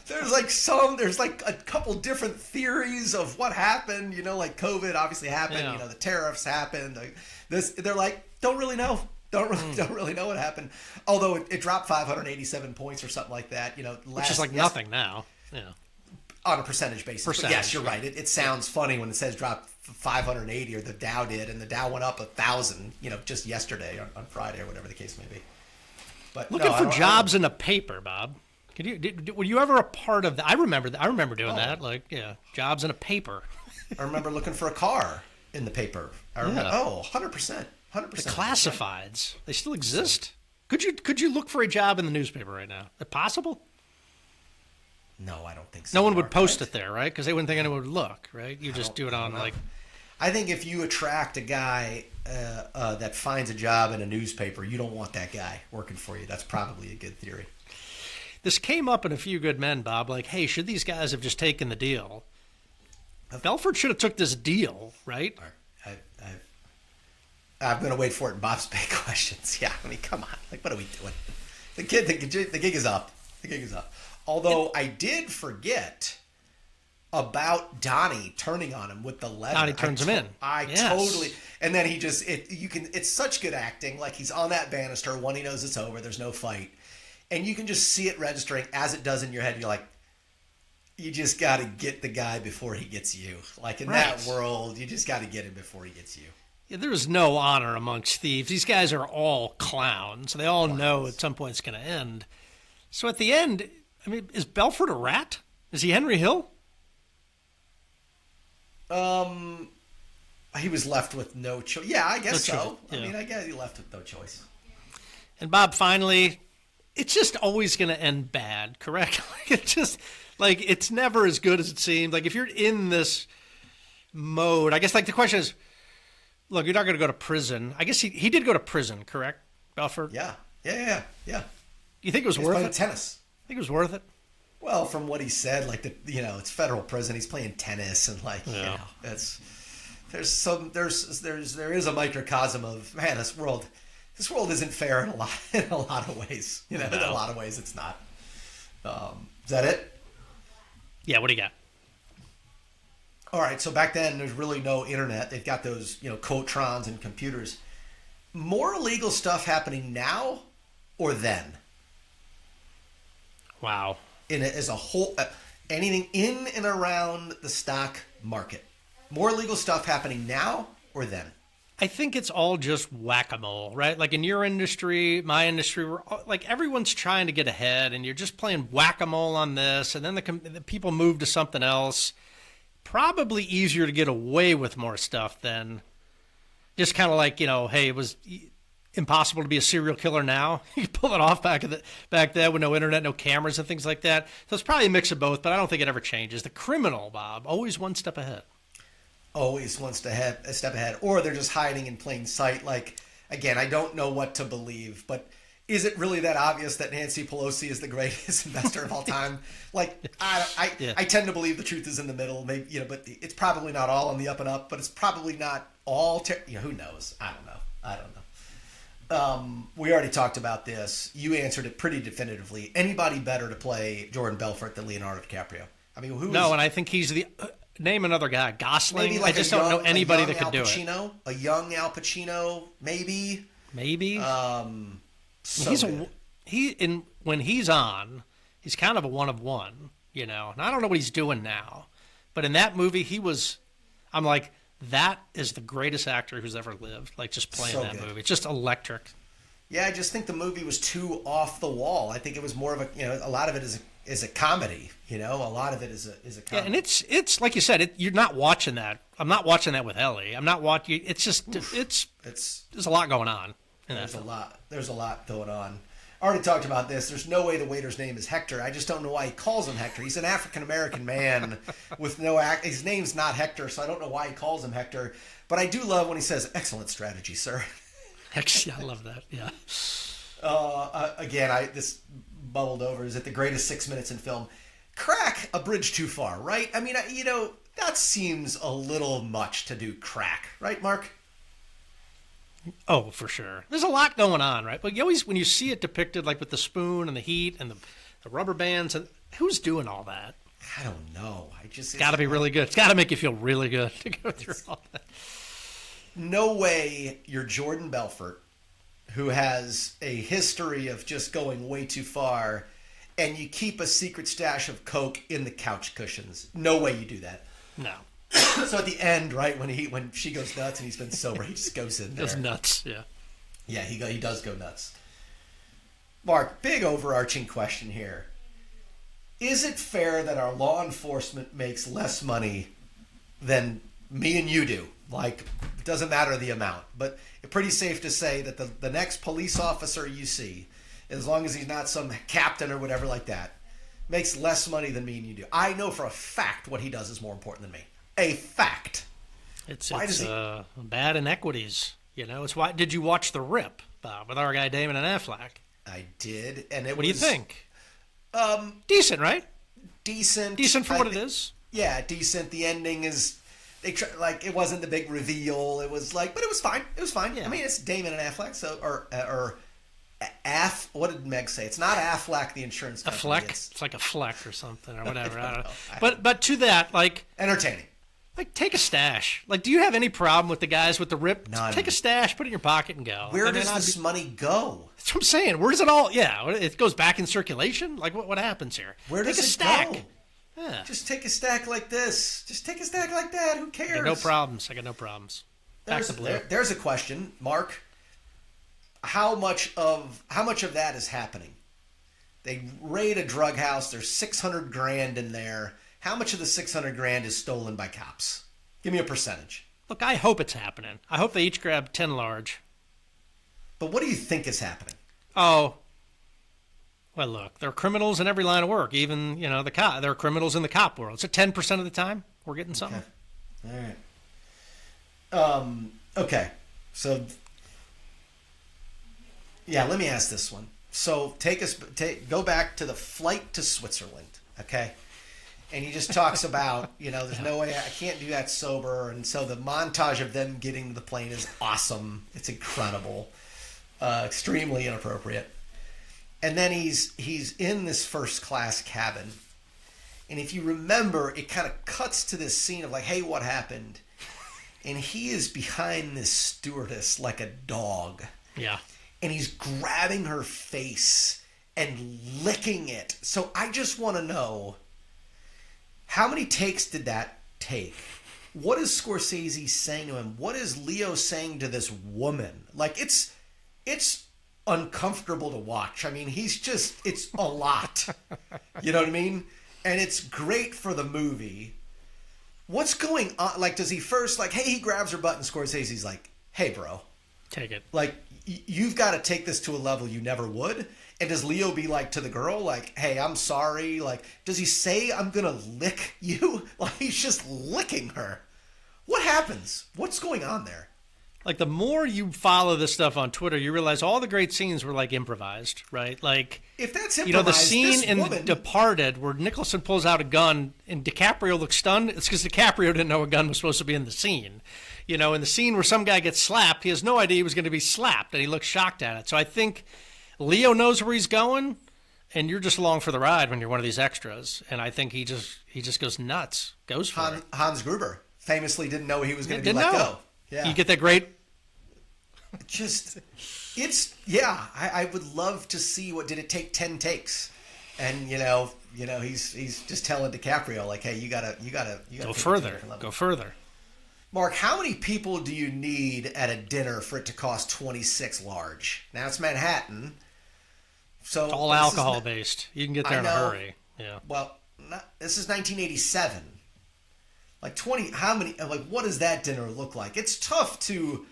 There's like a couple different theories of what happened. You know, like COVID obviously happened. Yeah. You know, the tariffs happened. They're like, don't really know. Don't really know what happened. Although it dropped 587 points or something like that. You know, which is like nothing now. Yeah. On a percentage basis. But yes, you're right. It sounds funny when it says drop 580, or the Dow did, and the Dow went up 1,000, you know, just yesterday on Friday or whatever the case may be. But looking for jobs in the paper, Bob. Were you ever a part of that? I remember doing that. Like, yeah, jobs in a paper. I remember looking for a car in the paper. I remember. Yeah. 100%. 100%. The classifieds, they still exist. Could you look for a job in the newspaper right now? Is it possible? No, I don't think so. No one would post it there, right? Because they wouldn't think anyone would look, right? You just do it on like. I think if you attract a guy that finds a job in a newspaper, you don't want that guy working for you. That's probably a good theory. This came up in A Few Good Men, Bob. Like, hey, should these guys have just taken the deal? Belfort should have took this deal, right? I'm going to wait for it in Bob's big questions. Yeah, I mean, come on. Like, what are we doing? The gig is up. The gig is up. Although I did forget about Donnie turning on him with the letter. Donnie turns him in. Totally. And then he just, it's such good acting. Like, he's on that banister when he knows it's over. There's no fight. And you can just see it registering as it does in your head. You're like, you just got to get the guy before he gets you. Like, in that world, you just got to get him before he gets you. Yeah, there is no honor amongst thieves. These guys are all clowns. They all know at some point it's going to end. So at the end, I mean, is Belfort a rat? Is he Henry Hill? He was left with no choice. Yeah, I guess so. Yeah. I mean, I guess he left with no choice. And Bob, finally, it's just always going to end bad, correct? It's just like, it's never as good as it seems. Like, if you're in this mode, I guess, like, the question is, look, you're not going to go to prison. I guess he did go to prison, correct, Belfort? Yeah. You think it was worth it? Tennis. Think it was worth it? Well, from what he said, like, it's federal prison. He's playing tennis, and like, there is a microcosm of, man, this world isn't fair in a lot of ways. In a lot of ways, it's not. Is that it? Yeah. What do you got? All right. So back then, there's really no internet. They've got those, Cotrons and computers. More illegal stuff happening now or then? Wow. As a whole, anything in and around the stock market. More illegal stuff happening now or then? I think it's all just whack-a-mole, right? Like, in your industry, my industry, like, everyone's trying to get ahead, and you're just playing whack-a-mole on this, and then the people move to something else. Probably easier to get away with more stuff than just kind of like, hey, it was impossible to be a serial killer now. You could pull it off back then with no internet, no cameras and things like that. So it's probably a mix of both, but I don't think it ever changes. The criminal, Bob, always one step ahead. Always one step ahead. Or they're just hiding in plain sight. Like, again, I don't know what to believe, but is it really that obvious that Nancy Pelosi is the greatest investor of all time? Like, I tend to believe the truth is in the middle, maybe, but it's probably not all on the up and up, but it's probably not all, who knows? I don't know. We already talked about this. You answered it pretty definitively. Anybody better to play Jordan Belfort than Leonardo DiCaprio? I mean, and I think he's name another guy. Gosling? Maybe like I just don't know anybody that could do it. A young Al Pacino, maybe. When he's on, he's kind of a one of one, And I don't know what he's doing now, but in that movie, I'm like, that is the greatest actor who's ever lived. Like, just playing that movie. It's just electric. Yeah, I just think the movie was too off the wall. I think it was more of a lot of it is a comedy. A lot of it is a comedy. Yeah, and it's like you said, you're not watching that. I'm not watching that with Ellie. I'm not watching. It's just there's a lot going on. There's a lot going on. I already talked about this. There's no way the waiter's name is Hector. I just don't know why he calls him Hector. He's an African-American man with no act. His name's not Hector, so I don't know why he calls him Hector. But I do love when he says, "Excellent strategy, sir." I love that. Yeah. Again, this bubbled over. Is it the greatest 6 minutes in film? Crack a bridge too far, right? I mean, that seems a little much to do crack, right, Mark? Oh, for sure. There's a lot going on, right? But you always, when you see it depicted, like with the spoon and the heat and the rubber bands, and who's doing all that? I don't know. It's got to be really good. It's got to make you feel really good to go through all that. No way you're Jordan Belfort, who has a history of just going way too far, and you keep a secret stash of Coke in the couch cushions. No way you do that. No. So at the end, right, when she goes nuts and he's been sober, he just goes in there. Goes nuts, yeah. Yeah, he does go nuts. Mark, big overarching question here. Is it fair that our law enforcement makes less money than me and you do? Like, it doesn't matter the amount, but it's pretty safe to say that the next police officer you see, as long as he's not some captain or whatever like that, makes less money than me and you do. I know for a fact what he does is more important than me. A fact. It's bad inequities. You know, it's why. Did you watch The Rip, Bob, with our guy Damon and Affleck? I did, and what do you think? Decent, right? Decent. Decent for what it is. Yeah, decent. The ending is, it wasn't the big reveal. It was like, but it was fine. It was fine. Yeah. I mean, it's Damon and Affleck, so or what did Meg say? It's not Affleck, the insurance company. A Fleck. It's like a Fleck or something or whatever. I don't know. But to that, like, entertaining. Like, take a stash. Like, do you have any problem with the guys with the Rip? None. Take a stash, put it in your pocket, and go. Where does this money go? That's what I'm saying. Where does it all? Yeah, it goes back in circulation. Like, what happens here? Where does take a it stack. Go? Yeah. Just take a stack like this. Just take a stack like that. Who cares? I got no problems. Back to blue. There's a question, Mark. How much of that is happening? They raid a drug house. There's $600,000 in there. How much of the $600,000 is stolen by cops? Give me a percentage. Look, I hope it's happening. I hope they each grab 10 large. But what do you think is happening? Oh, well, look, there are criminals in every line of work. Even, there are criminals in the cop world. So 10% of the time, we're getting something. Okay. All right. Okay. So, yeah, let me ask this one. So go back to the flight to Switzerland, okay? And he just talks about, there's no way I can't do that sober. And so the montage of them getting to the plane is awesome. It's incredible. Extremely inappropriate. And then he's in this first class cabin. And if you remember, it kind of cuts to this scene of like, hey, what happened? And he is behind this stewardess like a dog. Yeah. And he's grabbing her face and licking it. So I just want to know, how many takes did that take? What is Scorsese saying to him? What is Leo saying to this woman? Like, it's uncomfortable to watch. I mean, it's a lot. You know what I mean? And it's great for the movie. What's going on? Like, does he first, like, hey, he grabs her butt and Scorsese's like, hey, bro. Take it. Like, you've got to take this to a level you never would. And does Leo be like to the girl, like, hey, I'm sorry? Like, does he say, I'm going to lick you? Like, he's just licking her. What happens? What's going on there? Like, the more you follow this stuff on Twitter, you realize all the great scenes were, like, improvised, right? Like, if that's improvised, the scene in woman... Departed where Nicholson pulls out a gun and DiCaprio looks stunned, it's because DiCaprio didn't know a gun was supposed to be in the scene. In the scene where some guy gets slapped, he has no idea he was going to be slapped, and he looks shocked at it. So I think Leo knows where he's going, and you're just along for the ride when you're one of these extras. And I think he just goes nuts, goes for it. Hans Gruber famously didn't know he was going to be let go. Yeah. You get that great... I would love to see did it take 10 takes? And he's just telling DiCaprio like, hey, you gotta go further. Mark, how many people do you need at a dinner for it to cost 26 large? Now it's Manhattan, so it's all alcohol based. You can get there in a hurry. Yeah. Well, this is 1987. Like 20. How many? Like, what does that dinner look like? It's tough to,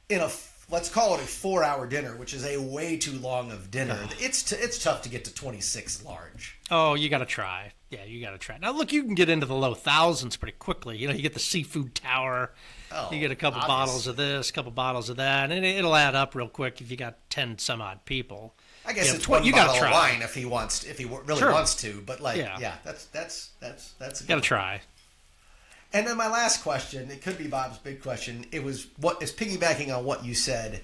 let's call it a 4-hour dinner, which is a way too long of dinner. Oh. It's tough to get to 26 large. Oh, you got to try. Yeah, you got to try. Now, look, you can get into the low thousands pretty quickly. You get the seafood tower. Oh, you get a couple bottles of this, a couple bottles of that, and it'll add up real quick if you got 10 some odd people. I guess it's one bottle of wine if he really wants to. But that's got to try. And then my last question, it could be Bob's big question. It was what is piggybacking on what you said.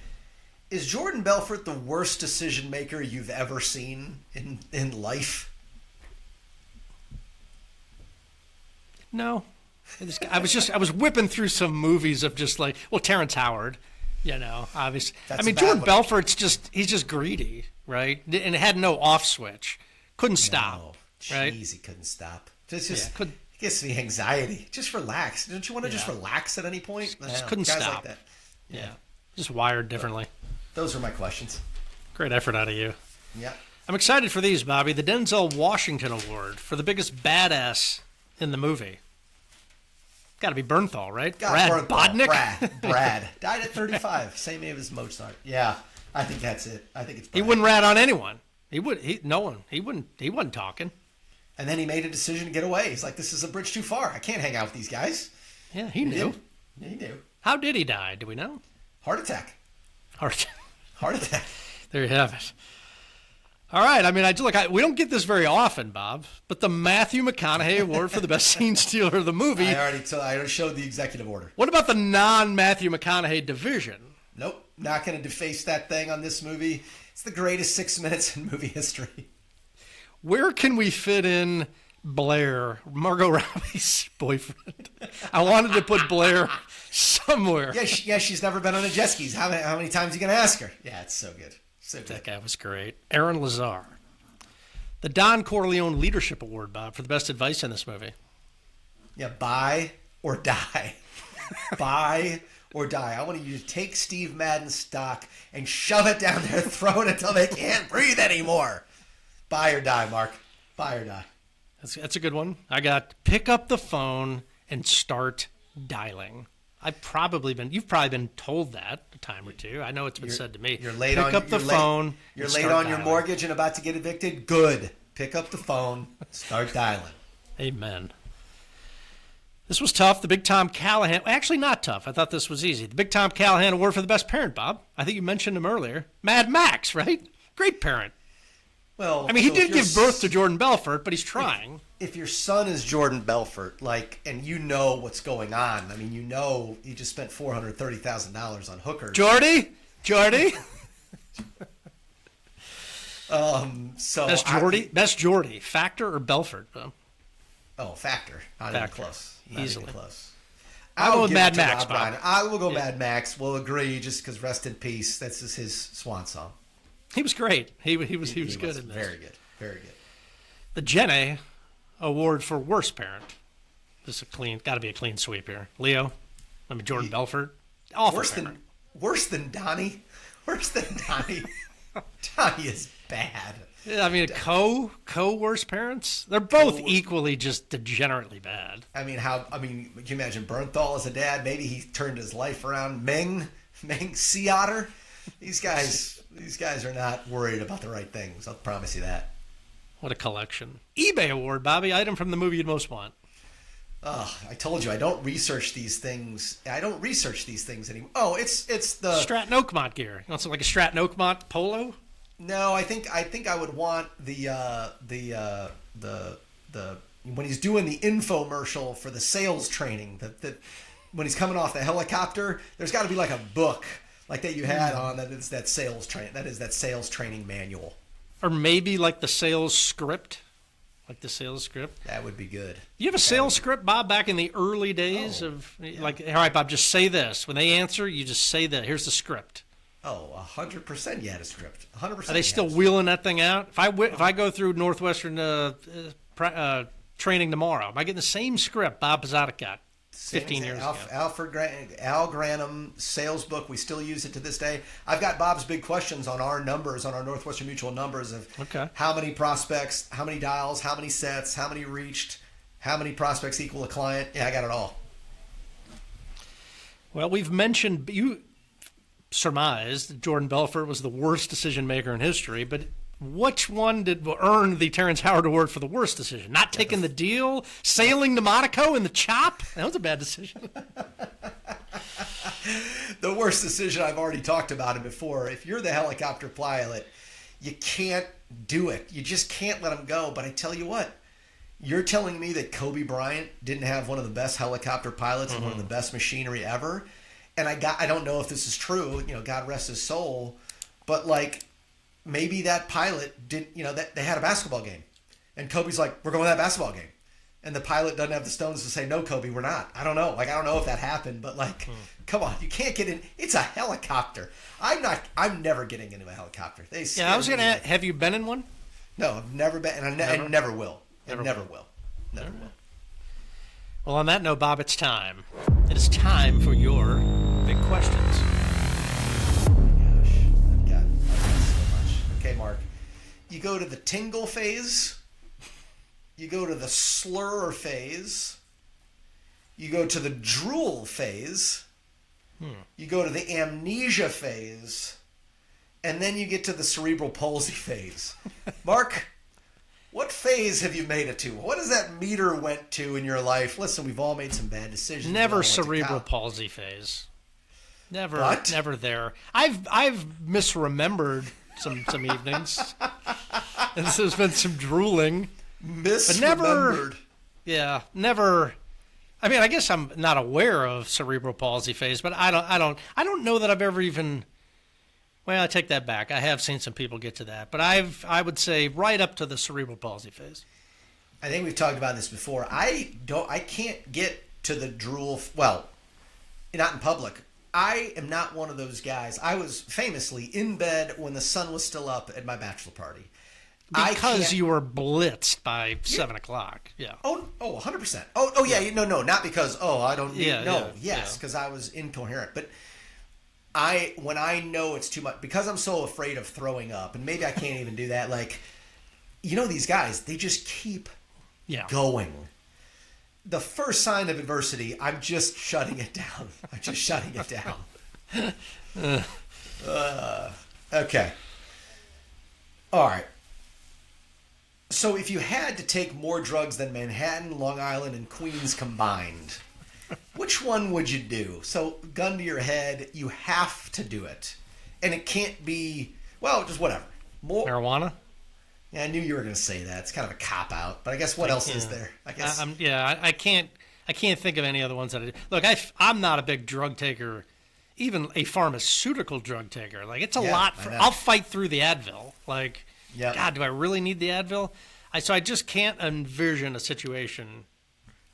Is Jordan Belfort the worst decision maker you've ever seen in life? No. I was whipping through some movies of just like, well, Terrence Howard, obviously. Jordan Belfort's he's just greedy, right? And it had no off switch. Couldn't stop, right? Jeez, he couldn't stop. It gives me anxiety. Just relax. Don't you want to just relax at any point? Just couldn't stop. Like that. Yeah. Just wired differently. Those are my questions. Great effort out of you. Yeah. I'm excited for these, Bobby. The Denzel Washington Award for the biggest badass in the movie. Got to be Bernthal, right? Brad Bodnick? Brad. Died at 35. Same age as Mozart. Yeah, I think that's it. I think it's Brad. He wouldn't rat on anyone. He wasn't talking. And then he made a decision to get away. He's like, this is a bridge too far. I can't hang out with these guys. Yeah, he knew. Yeah, he knew. How did he die? Do we know? Heart attack. Heart attack. There you have it. All right. I mean, we don't get this very often, Bob, but the Matthew McConaughey Award for the best scene stealer of the movie. I already showed the executive order. What about the non-Matthew McConaughey division? Nope. Not going to deface that thing on this movie. It's the greatest 6 minutes in movie history. Where can we fit in Blair, Margot Robbie's boyfriend? I wanted to put Blair somewhere. Yeah, she's never been on a jet skis. How many times are you going to ask her? Yeah, it's so good. So good. That guy was great. Aaron Lazar. The Don Corleone Leadership Award, Bob, for the best advice in this movie. Yeah, buy or die. Buy or die. I want you to take Steve Madden's stock and shove it down their throat until they can't breathe anymore. Buy or die, Mark. Buy or die. That's a good one. I got pick up the phone and start dialing. You've probably been told that a time or two. I know it's been said to me. You're late pick up the phone. You're late on your mortgage and about to get evicted. Good. Pick up the phone. Start dialing. Amen. This was tough. The Big Tom Callahan. Actually, not tough. I thought this was easy. The Big Tom Callahan Award for the best parent, Bob. I think you mentioned him earlier. Mad Max, right? Great parent. Well, I mean, he did give birth to Jordan Belfort, but he's trying. If your son is Jordan Belfort, and you know what's going on, I mean, you know he just spent $430,000 on hookers. Jordy? Best Jordy. Factor or Belfort? Oh, Factor. Not even close. Easily. Close. I'll go with Mad Max, Bob. I will go Mad Max. We'll agree, just because rest in peace. That's just his swan song. He was great. He was good in this. Very good. Very good. The Jenny Award for worst parent. This is got to be a clean sweep here. Leo, Jordan Belfort. Awful worse than Donnie. Worse than Donnie. Donnie is bad. Yeah, I mean, co-worst parents. They're both equally just degenerately bad. I mean, can you imagine Bernthal as a dad? Maybe he turned his life around. Meng Sea Otter. These guys are not worried about the right things. I'll promise you that. What a collection. eBay Award, Bobby. Item from the movie you'd most want. Oh, I told you I don't research these things. Anymore. Oh, it's the Stratton Oakmont gear. You want something like a Stratton Oakmont polo? No, I think I would want the when he's doing the infomercial for the sales training. When he's coming off the helicopter, there's got to be like a book like that you had on that is that sales training manual. Or maybe like the sales script. That would be good. You have a sales script, Bob, back in the early days of all right, Bob, just say this. When they answer, you just say that. Here's the script. Oh, 100% you had a script. 100%. Are they still wheeling that thing out? If I go through Northwestern training tomorrow, am I getting the same script Bob Pizzata got 15 years ago? Al Granum sales book. We still use it to this day. I've got Bob's big questions on our numbers, on our Northwestern Mutual numbers of how many prospects, how many dials, how many sets, how many reached, how many prospects equal a client. Yeah, I got it all. Well, we've mentioned you surmised that Jordan Belfort was the worst decision maker in history, but which one did earn the Terrence Howard Award for the worst decision? Not taking the deal, sailing to Monaco in the chop? That was a bad decision. The worst decision, I've already talked about it before. If you're the helicopter pilot, you can't do it. You just can't let him go. But I tell you what, you're telling me that Kobe Bryant didn't have one of the best helicopter pilots and one of the best machinery ever? And I don't know if this is true, God rest his soul, but maybe that pilot didn't, that they had a basketball game and Kobe's like, we're going to that basketball game. And the pilot doesn't have the stones to say, no, Kobe, we're not. I don't know. I don't know if that happened, but come on, you can't get in. It's a helicopter. I'm never getting into a helicopter. I was going to ask, have you been in one? No, I've never been, and I never will. Never will. Well, on that note, Bob, it's time. It is time for your big questions. Oh my gosh, I've got so much. Okay, Mark. You go to the tingle phase. You go to the slur phase. You go to the drool phase. You go to the amnesia phase. And then you get to the cerebral palsy phase. Mark, what phase have you made it to? What has that meter went to in your life? Listen, we've all made some bad decisions. Never cerebral palsy phase. Never, what? Never there. I've misremembered some evenings. And there's been some drooling. Misremembered. Never. Yeah, never. I mean, I guess I'm not aware of cerebral palsy phase, but I don't know that I've ever even. Well, I take that back. I have seen some people get to that, but I would say right up to the cerebral palsy phase. I think we've talked about this before. I can't get to the drool. Well, not in public. I am not one of those guys. I was famously in bed when the sun was still up at my bachelor party. Because you were blitzed by 7 o'clock. Yeah. Oh, 100%. Oh, yeah. No, not because, I don't need, yes, because I was incoherent. But when I know it's too much, because I'm so afraid of throwing up, and maybe I can't even do that, like, these guys, they just keep going. The first sign of adversity, I'm just shutting it down. Okay. All right. So if you had to take more drugs than Manhattan, Long Island, and Queens combined, which one would you do? So, gun to your head, you have to do it. And it can't be, just whatever. More marijuana? Yeah, I knew you were going to say that. It's kind of a cop-out. But I guess what else is there? I guess. I can't think of any other ones that I do. Look, I'm not a big drug taker, even a pharmaceutical drug taker. Like, it's a lot. I'll fight through the Advil. Like, God, do I really need the Advil? So I just can't envision a situation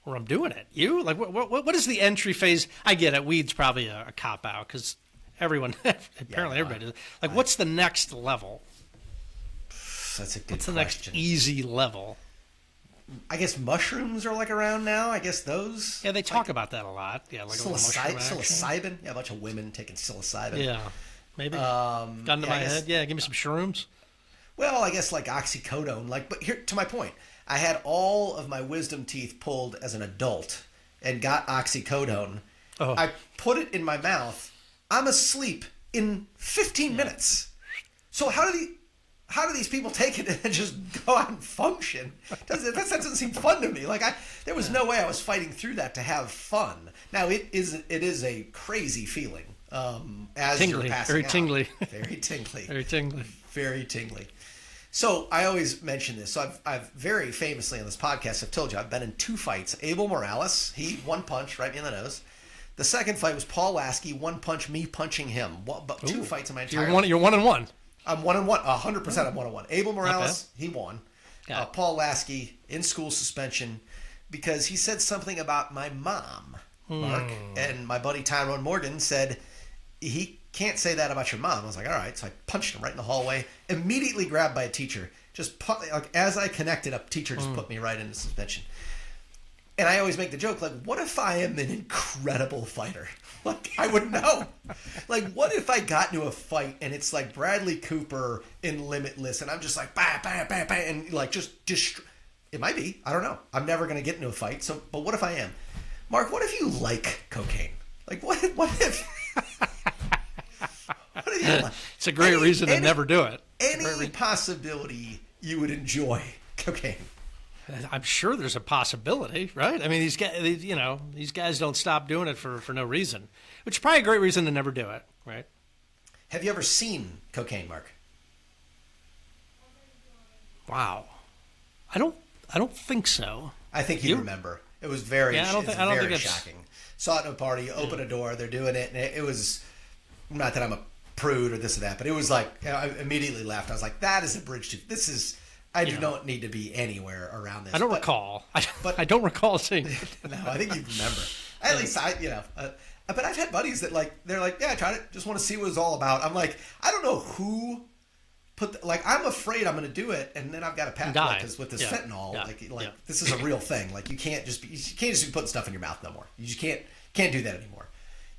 where I'm doing it. You? Like, what is the entry phase? I get it. Weed's probably a cop-out because everybody does. Like, what's the next level? That's a good question. What's the next easy level? I guess mushrooms are like around now. I guess those. Yeah, they talk about that a lot. Yeah, like psilocybin. Yeah, a bunch of women taking psilocybin. Yeah, maybe. Gun to my head. Yeah, give me some shrooms. Well, I guess like oxycodone. But here, to my point, I had all of my wisdom teeth pulled as an adult and got oxycodone. Oh. I put it in my mouth. I'm asleep in 15 minutes. So how do these people take it and just go out and function? That doesn't seem fun to me. Like there was no way I was fighting through that to have fun. Now it is a crazy feeling. As tingly, you're passing very out. Tingly. Very tingly. Very tingly. Very tingly. So I always mention this. So I've very famously on this podcast, I've told you, I've been in 2 fights. Abel Morales, he one punch right me in the nose. The second fight was Paul Lasky, one punch, me punching him. But 2 fights in my entire life. You're 1-1. I'm 1-1. 100% I'm 1-1. Abel Morales, he won. Paul Lasky in school suspension because he said something about my mom, Mark. And my buddy Tyrone Morgan said, he can't say that about your mom. I was like, all right. So I punched him right in the hallway, immediately grabbed by a teacher. As I connected, a teacher just put me right into suspension. And I always make the joke, like, what if I am an incredible fighter? Like, I would know. Like, what if I got into a fight and it's like Bradley Cooper in Limitless and I'm just like, bah, bah, bah, bah, and like just it might be. I don't know. I'm never going to get into a fight. So, but what if I am? Mark, what if you like cocaine? Like, what if... what if you like? It's a great reason to never do it. Any possibility you would enjoy cocaine? I'm sure there's a possibility, right? I mean, these guys don't stop doing it for no reason, which is probably a great reason to never do it, right? Have you ever seen cocaine, Mark? Wow, I don't think so. I think you remember. It was very, I don't think it's shocking. Saw it at a party, open a door, they're doing it, and it was, not that I'm a prude or this or that, but it was like, I immediately laughed. I was like, that is a bridge to, this is, I do not need to be anywhere around this. I don't recall. I don't recall seeing it. No, I think you remember. At least but I've had buddies that they're like, yeah, I tried it. Just want to see what it's all about. I'm like, I don't know who I'm afraid I'm going to do it. And then I've got to pass because with this fentanyl, this is a real thing. Like you can't just be putting stuff in your mouth no more. You just can't do that anymore.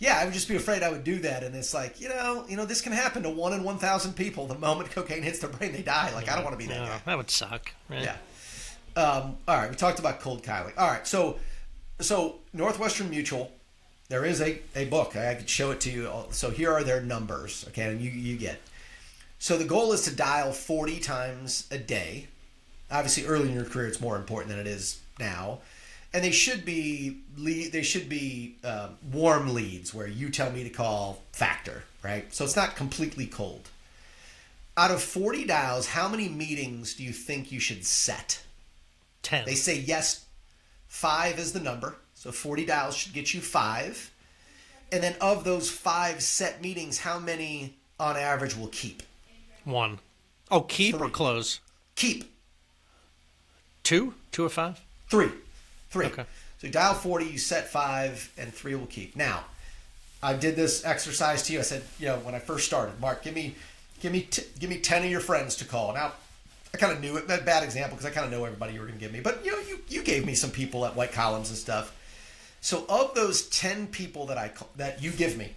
Yeah, I would just be afraid I would do that, and it's like, this can happen to 1 in 1,000 people. The moment cocaine hits their brain, they die. Like, I don't want to be that guy. That would suck. Right? Yeah. All right, we talked about cold kyling. All right, so Northwestern Mutual, there is a book. I could show it to you. So here are their numbers, okay, and you get. So the goal is to dial 40 times a day. Obviously, early in your career, it's more important than it is now. And they should be warm leads where you tell me to call factor, right? So it's not completely cold. Out of 40 dials, how many meetings do you think you should set? 10. They say yes, 5 is the number. So 40 dials should get you 5. And then of those 5 set meetings, how many on average will keep? 1. Oh, keep 3. or close? Keep. 2? 2 or 5? 3. Okay. So you dial 40, you set 5, and 3 will keep. Now, I did this exercise to you. I said, when I first started, Mark, give me 10 of your friends to call. Now, I kind of knew it. That bad example because I kind of know everybody you were going to give me. But you gave me some people at White Columns and stuff. So of those 10 people that you give me,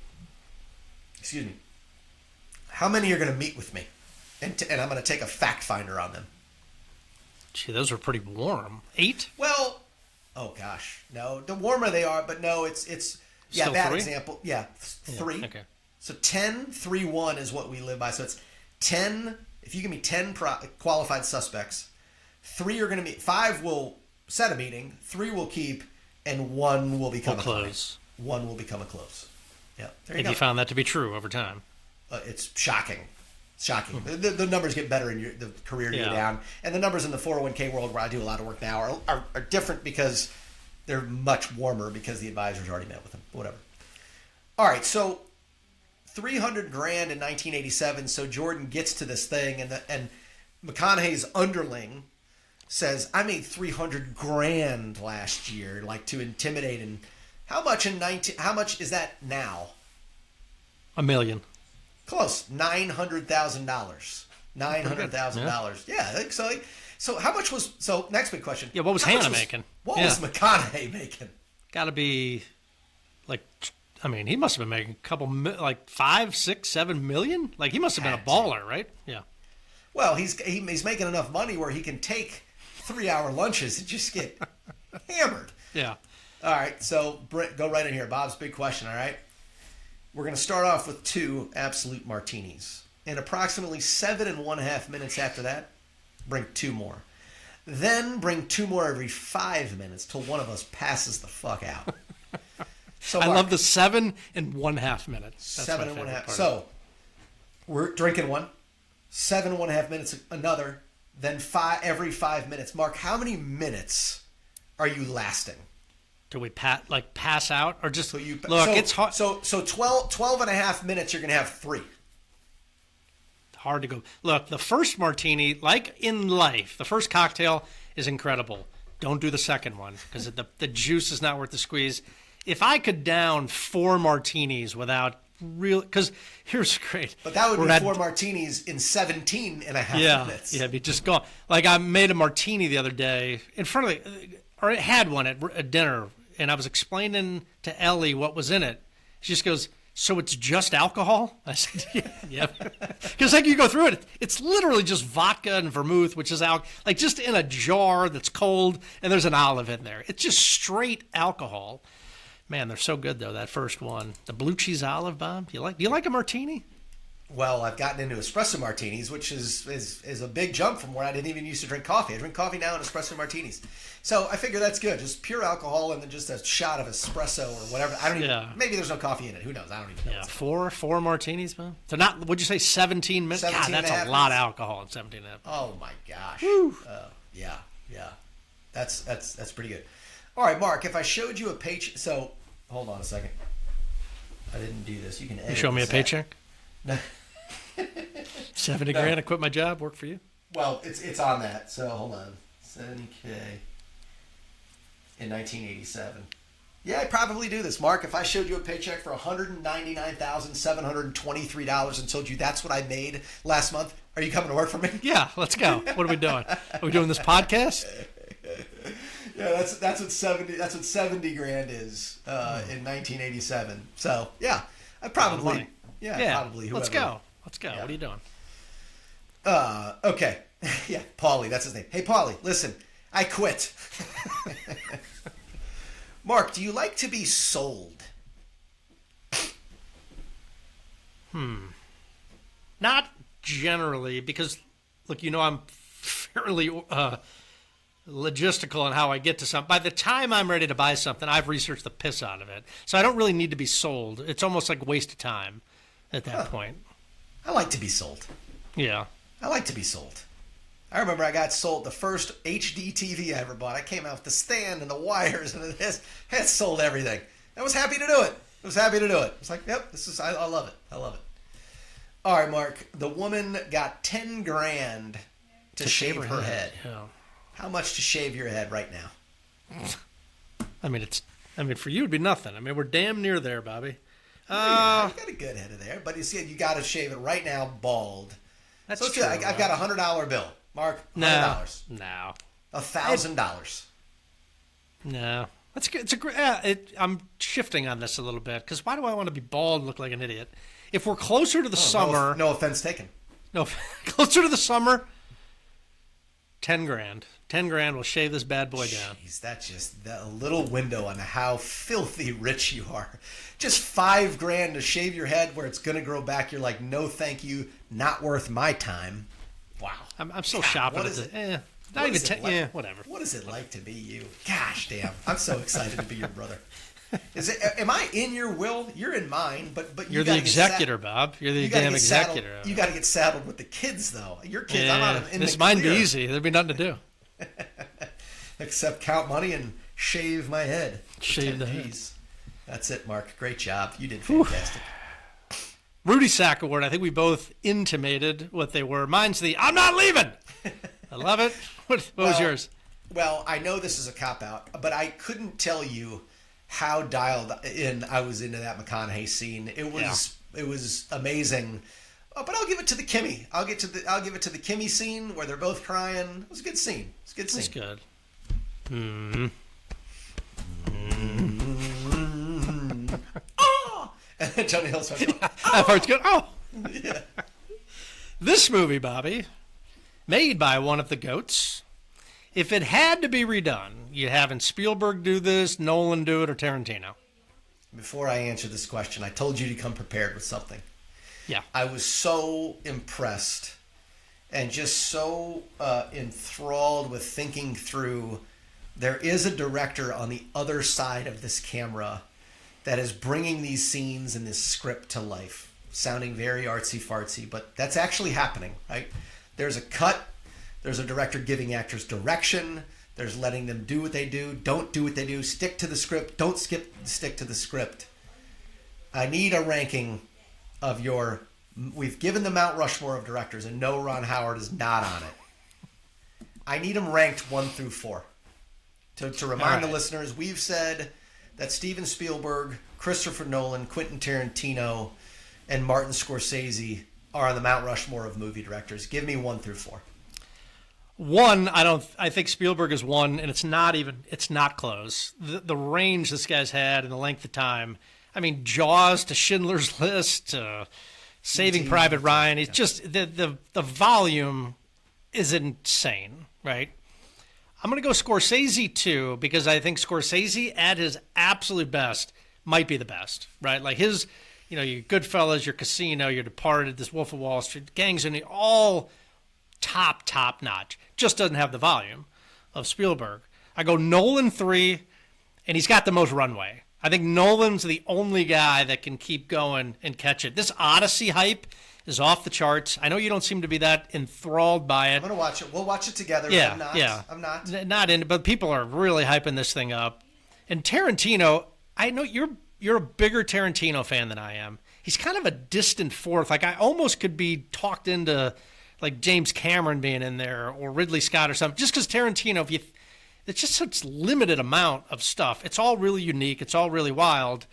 excuse me, how many are going to meet with me? And I'm going to take a fact finder on them. Gee, those are pretty warm. 8? Well, oh gosh, no. The warmer they are, but no, it's Still bad 3? example. Yeah, 3. Yeah, okay. So 10, 3, 1 is what we live by. So it's 10. If you give me 10 qualified suspects, 3 are going to meet. 5 will set a meeting. 3 will keep, and 1 will become a close. 1 will become a close. Yeah, there you If go. you found that to be true over time. It's shocking. Shocking. The numbers get better in the career you go down. And the numbers in the 401k world where I do a lot of work now are different because they're much warmer because the advisors already met with them. Whatever. All right, so $300,000 in 1987. So Jordan gets to this thing, and McConaughey's underling says, "I made $300,000 last year, like to intimidate." And how much is that now? $1 million. Close. $900,000. $900,000. Yeah. So how much was? So next big question. Yeah. What was Hannah making? What was McConaughey making? Got to be, he must have been making a couple, like 5, 6, 7 million. Like he must have been a baller, right? Yeah. Well, he's making enough money where he can take 3-hour lunches and just get hammered. Yeah. All right. So go right in here, Bob's big question. All right. We're going to start off with 2 absolute martinis. And approximately 7.5 minutes after that, bring 2 more. Then bring 2 more every 5 minutes till one of us passes the fuck out. So I Mark, love the 7.5 minutes. That's 7.5. So we're drinking 1, 7.5 minutes another, then 5 every 5 minutes. Mark, how many minutes are you lasting? Do we pass out or just it's hard. So 12.5 minutes, you're going to have 3. Hard to go. Look, the first martini, like in life, the first cocktail is incredible. Don't do the second one because the juice is not worth the squeeze. If I could down 4 martinis without because here's great. But that would be 4 martinis in 17.5 minutes. Yeah, be just gone. Like I made a martini the other day in front of or I had one at dinner. And I was explaining to Ellie what was in it. She just goes, "So it's just alcohol?" I said, "Yeah." Because you go through it, it's literally just vodka and vermouth, which is just in a jar that's cold, and there's an olive in there. It's just straight alcohol. Man, they're so good though. That first one, the blue cheese olive, Bob. Do you like a martini? Well, I've gotten into espresso martinis, which is a big jump from where I didn't even used to drink coffee. I drink coffee now in espresso martinis. So I figure that's good. Just pure alcohol and then just a shot of espresso or whatever. I don't even. Yeah. Maybe there's no coffee in it. Who knows? I don't even know. Yeah, four martinis, man. So not. Would you say 17 minutes? 17 God, that's a lot of alcohol in 17 minutes. Oh my gosh. Yeah. That's pretty good. All right, Mark. If I showed you a paycheck, so hold on a second. I didn't do this. You can edit. You show me a paycheck. No. $70,000. I quit my job. Work for you. Well, it's on that. So hold on. $70K in 1987. Yeah, I'd probably do this, Mark. If I showed you a paycheck for $199,723 and told you that's what I made last month, are you coming to work for me? Yeah, let's go. What are we doing? Are we doing this podcast? Yeah, that's what 70 grand is in 1987. So yeah, I probably probably whoever. Let's go. Yeah. What are you doing? Okay. Yeah, Paulie, that's his name. Hey, Paulie, listen, I quit. Mark, do you like to be sold? Not generally, because look, I'm fairly logistical in how I get to something. By the time I'm ready to buy something, I've researched the piss out of it. So I don't really need to be sold. It's almost like a waste of time at that point. I like to be sold. Yeah. I like to be sold. I remember I got sold the first HD TV I ever bought. I came out with the stand and the wires and it sold everything. I was happy to do it. It's like, yep, I love it. I love it. All right, Mark. The woman got 10 grand to shave her head. Yeah. How much to shave your head right now? I mean, for you it'd be nothing. I mean, we're damn near there, Bobby. You got a good head of there, but you see, you got to shave it right now, bald. That's so true. I've got a $100 bill, Mark. $100. No. $1,000. No. That's good. It's a great. I'm shifting on this a little bit because why do I want to be bald and look like an idiot? If we're closer to the summer, no offense taken. No, closer to the summer. 10 grand. 10 grand will shave this bad boy down. Jeez, that's just a little window on how filthy rich you are. Just 5 grand to shave your head where it's going to grow back. You're like, no, thank you. Not worth my time. Wow. I'm still shopping at the... Not even 10... Like, yeah, whatever. What is it like to be you? Gosh, damn. I'm so excited to be your brother. Am I in your will? You're in mine, but you're the executor, Bob. You're the damn executor. You got to get saddled with the kids, though. Your kids, yeah, I'm out in this the mine clear. be easy. There'd be nothing to do. Except count money and shave my head. Shave the head. That's it, Mark. Great job. You did fantastic. Rudy Sack Award. I think we both intimated what they were. Mine's the I'm not leaving. I love it. What was yours? Well, I know this is a cop-out, but I couldn't tell you how dialed in I was into that McConaughey scene. It was amazing. Oh, but I'll give it to the Kimmy. I'll give it to the Kimmy scene where they're both crying. It was a good scene. It's a good scene. It's good. Oh! And then Johnny Hill starts going, That part's good. Oh. Yeah. This movie, Bobby, made by one of the GOATs. If it had to be redone, you having Spielberg do this, Nolan do it, or Tarantino? Before I answer this question, I told you to come prepared with something. Yeah. I was so impressed and just so enthralled with thinking through. There is a director on the other side of this camera that is bringing these scenes and this script to life, sounding very artsy-fartsy, but that's actually happening, right? There's a cut. There's a director giving actors direction. There's letting them do what they do. Don't do what they do. Stick to the script. Don't stick to the script. I need a ranking of your... We've given the Mount Rushmore of directors, and no, Ron Howard is not on it. I need them ranked 1 through 4. To remind the listeners, we've said that Steven Spielberg, Christopher Nolan, Quentin Tarantino, and Martin Scorsese are on the Mount Rushmore of movie directors. Give me 1 through 4. 1, I think Spielberg is 1, and it's not close. The range this guy's had and the length of time. I mean, Jaws to Schindler's List to Saving Private Ryan. It's just the volume is insane, right? I'm going to go Scorsese 2 because I think Scorsese at his absolute best might be the best, right? Like his, your Goodfellas, your Casino, your Departed, this Wolf of Wall Street, Gangs, and all top notch. Just doesn't have the volume of Spielberg. I go Nolan 3, and he's got the most runway. I think Nolan's the only guy that can keep going and catch it. This Odyssey hype is off the charts. I know you don't seem to be that enthralled by it. I'm going to watch it. We'll watch it together. Yeah, I'm not. Not in it, but people are really hyping this thing up. And Tarantino, I know you're a bigger Tarantino fan than I am. He's kind of a distant fourth. Like I almost could be talked into like James Cameron being in there or Ridley Scott or something. Just because Tarantino, it's just such limited amount of stuff. It's all really unique. It's all really wild.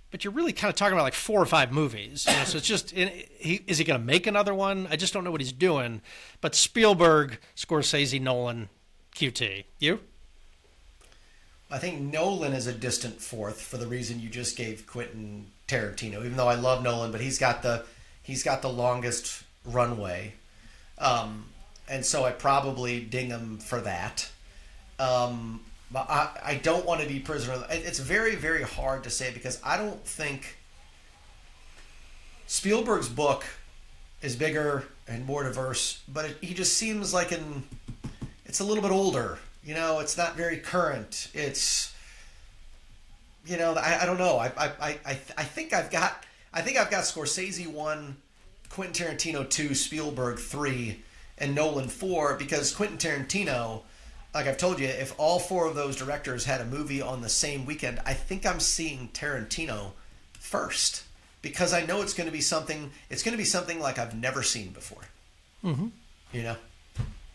But you're really kind of talking about like 4 or 5 movies. So it's just, is he going to make another one? I just don't know what he's doing. But Spielberg, Scorsese, Nolan, QT. You? Nolan is a distant fourth for the reason you just gave Quentin Tarantino. Even though I love Nolan, but he's got the longest runway, and so I probably ding him for that. But I don't want to be prisoner. It's very, very hard to say because I don't think Spielberg's book is bigger and more diverse, but he just seems like it's a little bit older. It's not very current. It's, I don't know. I think I've got Scorsese 1, Quentin Tarantino 2, Spielberg 3, and Nolan 4 because Quentin Tarantino, like I've told you, if all 4 of those directors had a movie on the same weekend, I think I'm seeing Tarantino first because I know it's going to be something like I've never seen before. Mm-hmm.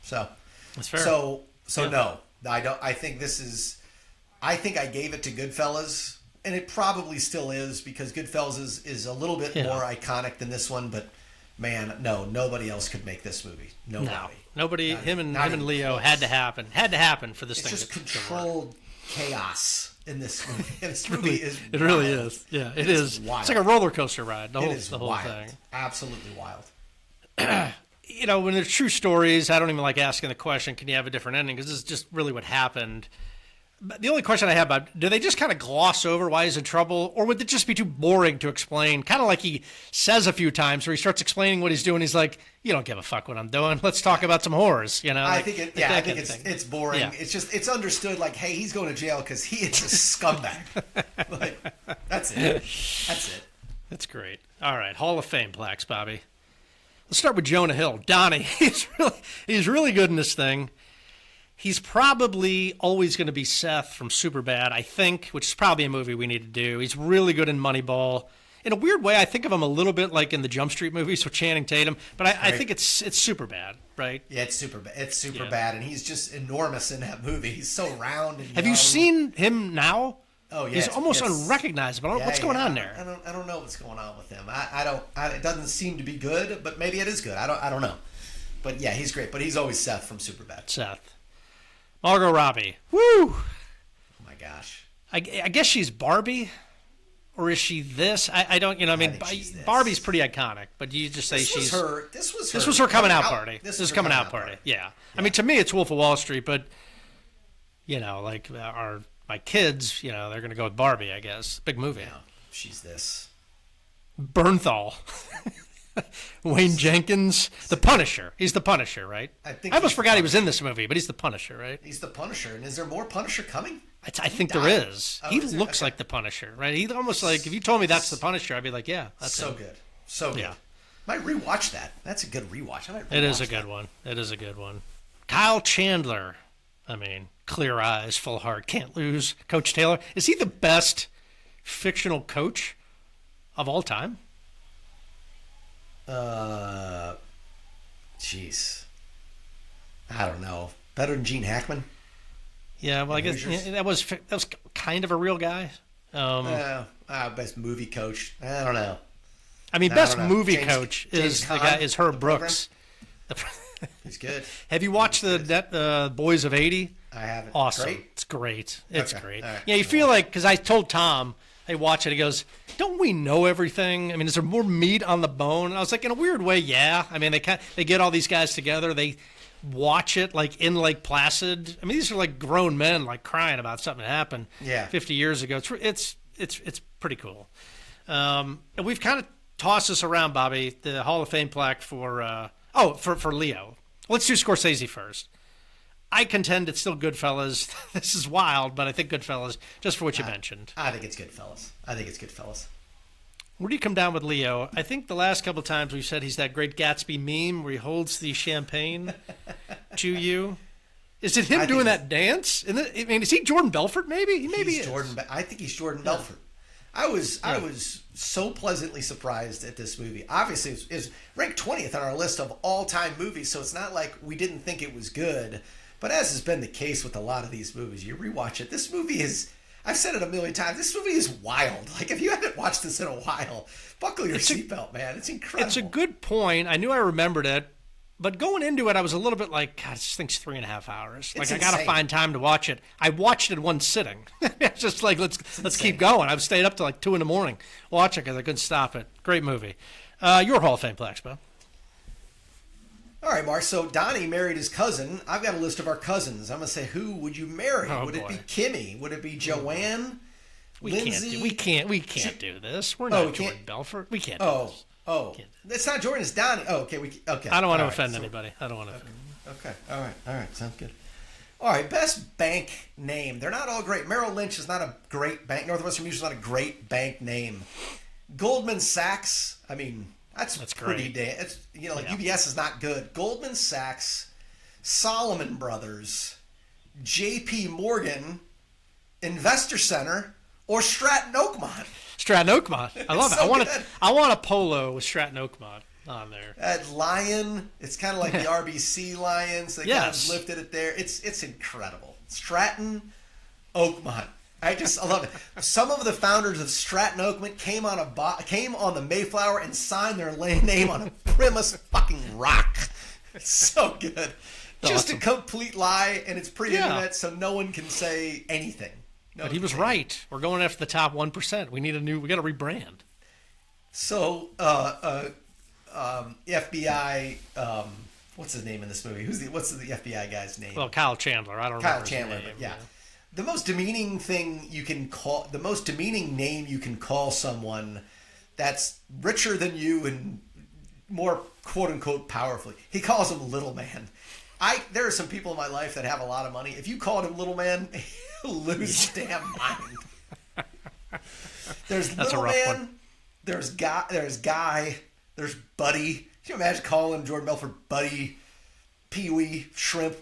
So that's fair. So yeah. No, I don't. I think I gave it to Goodfellas, and it probably still is because Goodfellas is a little bit more iconic than this one. But man, no, nobody else could make this movie. Nobody. Him and Leo had to happen. Had to happen for this thing. It's just controlled chaos in this movie. And this movie is. It really is. Yeah, it is. Wild. It's like a roller coaster ride. The whole wild. thing. Absolutely wild. When there's true stories, I don't even like asking the question, can you have a different ending? Because this is just really what happened. But the only question I have about, do they just kind of gloss over why he's in trouble? Or would it just be too boring to explain? Kind of like he says a few times where he starts explaining what he's doing. He's like, you don't give a fuck what I'm doing. Let's talk about some whores. I think it's boring. Yeah. It's understood like, hey, he's going to jail because he is a scumbag. Like, that's it. That's great. All right. Hall of Fame plaques, Bobby. Let's start with Jonah Hill. Donnie, he's really good in this thing. He's probably always going to be Seth from Superbad, I think, which is probably a movie we need to do. He's really good in Moneyball. In a weird way, I think of him a little bit like in the Jump Street movies with Channing Tatum, but I think it's Superbad, right? Yeah, it's Superbad. It's Superbad, and he's just enormous in that movie. He's so round and Have you seen him now? Oh yeah, he's almost unrecognizable. What's going on there? I don't know what's going on with him. It doesn't seem to be good, but maybe it is good. I don't know. But yeah, he's great. But he's always Seth from Superbad. Seth. Margot Robbie. Woo! Oh my gosh. I guess she's Barbie, or is she this? I don't. Barbie's pretty iconic, but you just say This was her coming out party. This is coming out party. Yeah. I mean, to me, it's Wolf of Wall Street, but my kids, they're going to go with Barbie, I guess. Big movie. Yeah, she's this. Bernthal. Wayne Jenkins. The Punisher. He's the Punisher, right? I almost forgot he was in this movie, but he's the Punisher, right? He's the Punisher. And is there more Punisher coming? I think there is. He looks like the Punisher, right? He almost like, if you told me that's the Punisher, I'd be like, yeah, that's so good. So good. Yeah. Might rewatch that. That's a good rewatch. It is a good one. It is a good one. Kyle Chandler. I mean, clear eyes, full heart, can't lose. Coach Taylor. Is he the best fictional coach of all time? Jeez. I don't know. Better than Gene Hackman? Yeah, well, I guess that was kind of a real guy. Best movie coach. I don't know. I mean, best movie coach is Herb Brooks. He's good. Have you watched the Boys of 80? I haven't. Awesome. Great? It's great. It's great. Right. Yeah, you feel like, because I told Tom, hey, watch it. He goes, don't we know everything? I mean, is there more meat on the bone? And I was like, in a weird way, yeah. I mean, they get all these guys together. They watch it like in Lake Placid. I mean, these are like grown men like crying about something that happened 50 years ago. It's pretty cool. And we've kind of tossed this around, Bobby, the Hall of Fame plaque for Leo. Let's do Scorsese first. I contend it's still Goodfellas. This is wild, but I think Goodfellas, just for what you mentioned. I think it's Goodfellas. Where do you come down with Leo? I think the last couple of times we've said he's that Great Gatsby meme where he holds the champagne to you. Is it him doing that dance? Is he Jordan Belfort? Maybe he is. I think he's Jordan Belfort. I was so pleasantly surprised at this movie. Obviously, it's ranked 20th on our list of all-time movies, so it's not like we didn't think it was good. But as has been the case with a lot of these movies, you rewatch it. This movie is, I've said it a million times, this movie is wild. Like, if you haven't watched this in a while, buckle your seatbelt, man. It's incredible. It's a good point. I knew I remembered it. But going into it, I was a little bit like, God, this thing's 3.5 hours. It's I got to insane. find time to watch it. I watched it in one sitting. It's just like, let's keep going. I've stayed up to like 2 a.m. watching because I couldn't stop it. Great movie. Your Hall of Fame plaques, Bo. All right, Mark. So Donnie married his cousin. I've got a list of our cousins. I'm going to say, who would you marry? Oh, would boy. it be Kimmy? Would it be Joanne? Lindsay? We can't do this. We're Oh, not we Jordan can't? Belfort. We can't do Oh, this. oh. It's not Jordan. It's Donnie. Oh, okay. Okay. I don't want to All right, offend so- anybody. I don't want to offend. Okay. All right. Sounds good. All right. Best bank name. They're not all great. Merrill Lynch is not a great bank. Northwestern Mutual is not a great bank name. Goldman Sachs. I mean, that's pretty great. damn. It's like Yeah. UBS is not good. Goldman Sachs, Solomon Brothers, J.P. Morgan, Investor Center, or Stratton Oakmont. Stratton Oakmont. I love it. so I good. want a polo with Stratton Oakmont on there. That lion, it's kind of like the RBC Lions. They Yes. kind of lifted it there. It's incredible. Stratton Oakmont. I love it. Some of the founders of Stratton Oakmont came on the Mayflower and signed their name on a Primus fucking rock. It's so good. Just awesome. a complete lie, and it's pre-internet, Yeah. so no one can say anything. But he was right. We're going after the top 1%. We got to rebrand. So, FBI. What's his name in this movie? What's the FBI guy's name? Well, Kyle Chandler. I don't remember Kyle his Chandler. name, But yeah. The most demeaning name you can call someone that's richer than you and more quote unquote powerfully. He calls him little man. There are some people in my life that have a lot of money. If you called him little man, he'll lose his damn mind. There's That's a little rough man. one. There's guy. There's buddy. Can you imagine calling Jordan Belfort buddy? Pee-wee, shrimp.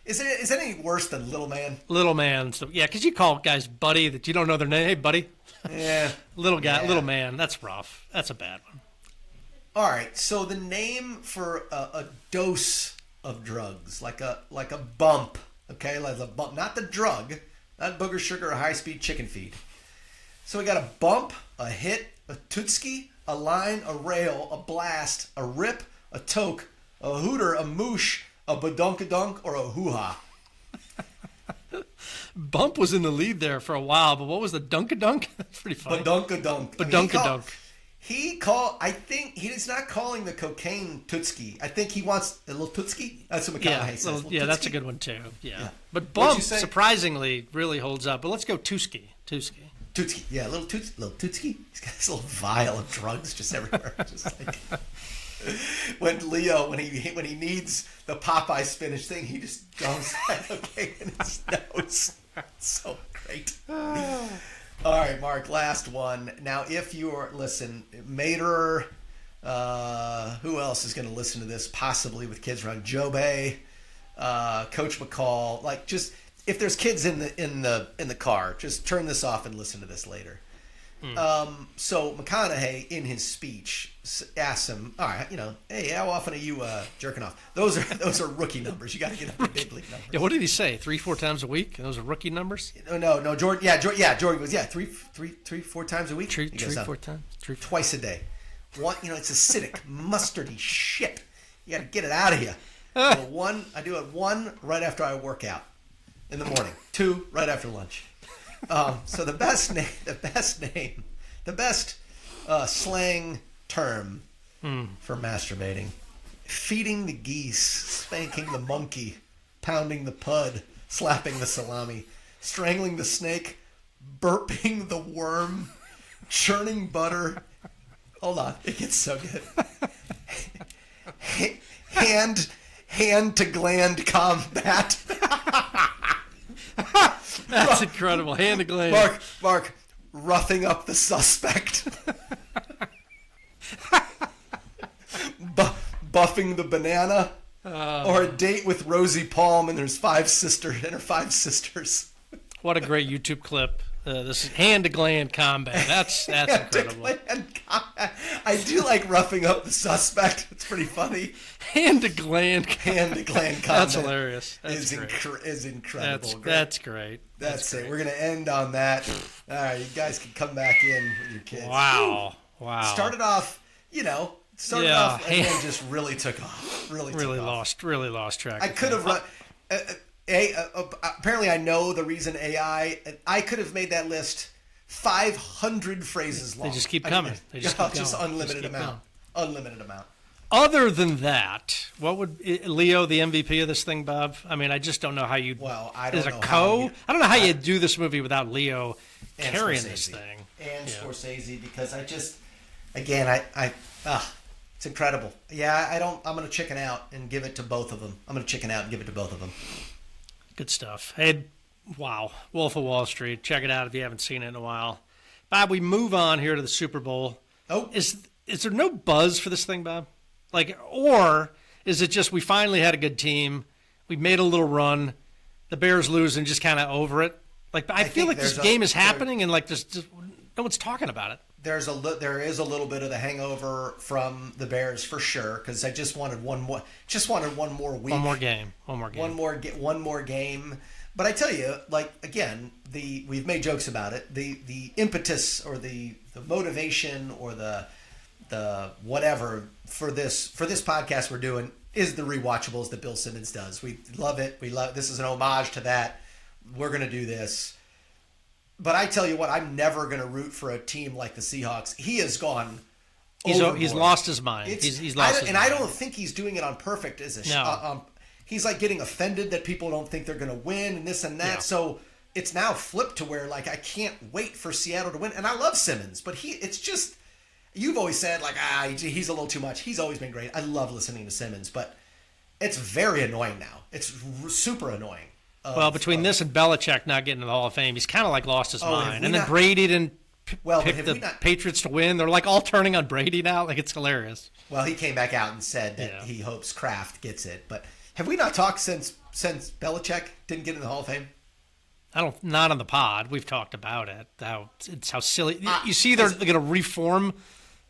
Is it any worse than little man? Little man. So, yeah, because you call guys buddy that you don't know their name. Hey, buddy. Yeah. Little guy, Yeah. little man. That's rough. That's a bad one. All right. So the name for a dose of drugs, like a bump, okay, like a bump, not the drug, not booger sugar or high-speed chicken feed. So we got a bump, a hit, a tootski, a line, a rail, a blast, a rip, a toke, a hooter, a moosh, a badunkadunk, or a hoo-ha. Bump was in the lead there for a while, but what was the Dunkadunk? That's pretty funny. Badunkadunk. Badunkadunk. I think he's not calling the cocaine tootski. I think he wants a little tootski. That's what McConaughey says. Little yeah, that's a tootski. good one too. Yeah. But What'd Bump you say? surprisingly really holds up. But let's go Tuski. Tootski. Yeah, little tootski. He's got this little vial of drugs just everywhere. Just like when Leo, when he needs the Popeye spinach thing, he just dumps that cocaine in his nose. So great. All right, Mark, last one. Now, if you're, listen, Mater, who else is going to listen to this, possibly with kids around? Joe Bay, Coach McCall, like just, if there's kids in the car, just turn this off and listen to this later. So McConaughey, in his speech, asks him, all right, hey, how often are you jerking off? Those are rookie numbers. You got to get up to big league numbers. Yeah, what did he say? 3-4 times a week? Those are rookie numbers? No, Jordan. Yeah, Jordan goes, yeah, 3-4 times a week. Three, He goes, 4 times? twice a day. One, it's acidic, mustardy shit. You got to get it out of you. I do it 1 right after I work out in the morning. 2 right after lunch. So the best slang term for masturbating: feeding the geese, spanking the monkey, pounding the pud, slapping the salami, strangling the snake, burping the worm, churning butter. Hold on, it gets so good. Hand to gland combat. That's incredible. Hand to gland. Mark, roughing up the suspect. Buffing the banana. Or a date with Rosie Palm and her 5 sisters. What a great YouTube clip. This is hand to gland combat. That's incredible. I do like roughing up the suspect. It's pretty funny. Hand to gland. Hand to gland combat. That's hilarious. That's is incredible. That's great. That's it. We're going to end on that. All right, you guys can come back in with your kids. Wow. Started off, Started off and then just really took off. Really lost track. I could have run. Apparently, I know the reason AI. I could have made that list 500 phrases long. They just keep coming. They just keep just going. unlimited amount. Unlimited amount. Other than that, what would Leo, the MVP of this thing, Bob? I mean, I just don't know how you. Well, I don't know. I don't know how you do this movie without Leo carrying this thing. And Scorsese, because I just, again, it's incredible. Yeah, I'm going to chicken out and give it to both of them. Good stuff. Hey, wow. Wolf of Wall Street. Check it out if you haven't seen it in a while. Bob, we move on here to the Super Bowl. Oh. Is there no buzz for this thing, Bob? Like, or is it just we finally had a good team, we made a little run, the Bears lose and just kind of over it? Like, I feel like this game is happening and like just no one's talking about it. There is a little bit of the hangover from the Bears for sure, because I just wanted one more week, one more game. One more game. But I tell you, like, again, we've made jokes about it. The impetus or the motivation or the whatever for this podcast we're doing is the rewatchables that Bill Simmons does. We love it. This is an homage to that. We're going to do this. But I tell you what, I'm never going to root for a team like the Seahawks. He has gone overboard. He's lost his mind. He's lost his mind. And I don't think he's doing it on purpose. No. He's like getting offended that people don't think they're going to win and this and that. Yeah. So it's now flipped to where, like, I can't wait for Seattle to win. And I love Simmons, but it's just, you've always said, like, he's a little too much. He's always been great. I love listening to Simmons, but it's very annoying now. It's super annoying. Well, between this and Belichick not getting to the Hall of Fame, he's kind of like lost his mind. And then Brady didn't pick the Patriots to win. They're like all turning on Brady now. Like, it's hilarious. Well, he came back out and said that he hopes Kraft gets it. But have we not talked since Belichick didn't get in the Hall of Fame? Not on the pod. We've talked about it. How silly. You see, they're going to reform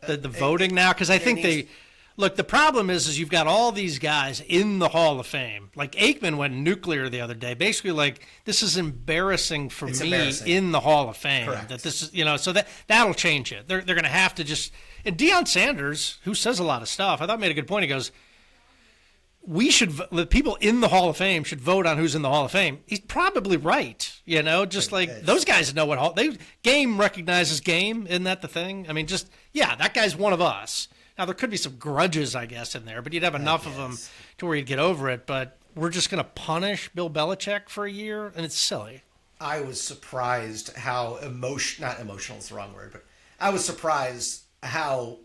the voting now because I think look. The problem is you've got all these guys in the Hall of Fame. Like Aikman went nuclear the other day. Basically, like, this is embarrassing for me in the Hall of Fame. Correct. That this is, so that'll change it. They're going to have to just. And Deion Sanders, who says a lot of stuff, I thought made a good point. He goes, the people in the Hall of Fame should vote on who's in the Hall of Fame. He's probably right. Just like those guys know what game recognizes game. Isn't that the thing? I mean, that guy's one of us. Now there could be some grudges, I guess, in there, but you'd have enough of them to where you'd get over it. But we're just going to punish Bill Belichick for a year, and it's silly. I was surprised how not emotional is the wrong word, but I was surprised how,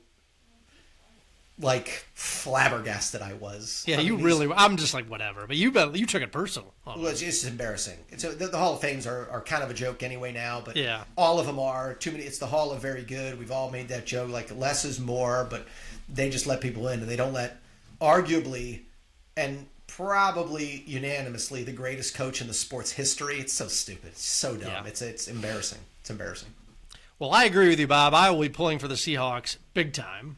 like, flabbergasted I was. Yeah, I'm just like, whatever. But you took it personal. Well, it's just embarrassing. The Hall of Fames are kind of a joke anyway now, but yeah. All of them are. Too many. It's the Hall of Very Good. We've all made that joke, like less is more, but they just let people in, and they don't let, arguably, and probably unanimously, the greatest coach in the sport's history. It's so stupid. It's so dumb. Yeah. It's embarrassing. It's embarrassing. Well, I agree with you, Bob. I will be pulling for the Seahawks big time.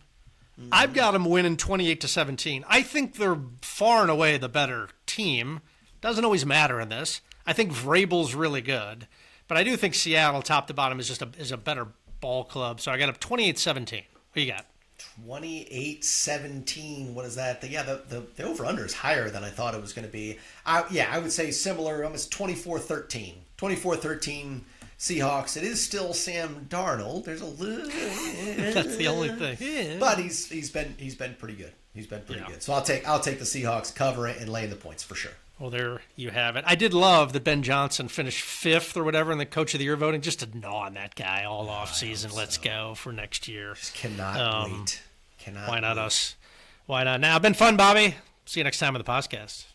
I've got them winning 28-17. I think they're far and away the better team. Doesn't always matter in this. I think Vrabel's really good, but I do think Seattle, top to bottom, is a better ball club. So I got up 28-17. What do you got? 28-17. What is that? The over-under is higher than I thought it was going to be. I would say similar, almost 24-13. 24-13 Seahawks. It is still Sam Darnold. There's a little. That's the only thing. Yeah. But he's been pretty good. He's been pretty good. So I'll take the Seahawks, cover it, and lay in the points for sure. Well, there you have it. I did love that Ben Johnson finished 5th or whatever in the Coach of the Year voting, just to gnaw on that guy all off season. Let's go for next year. Just cannot wait. Why not us? Why not now? Been fun, Bobby. See you next time on the podcast.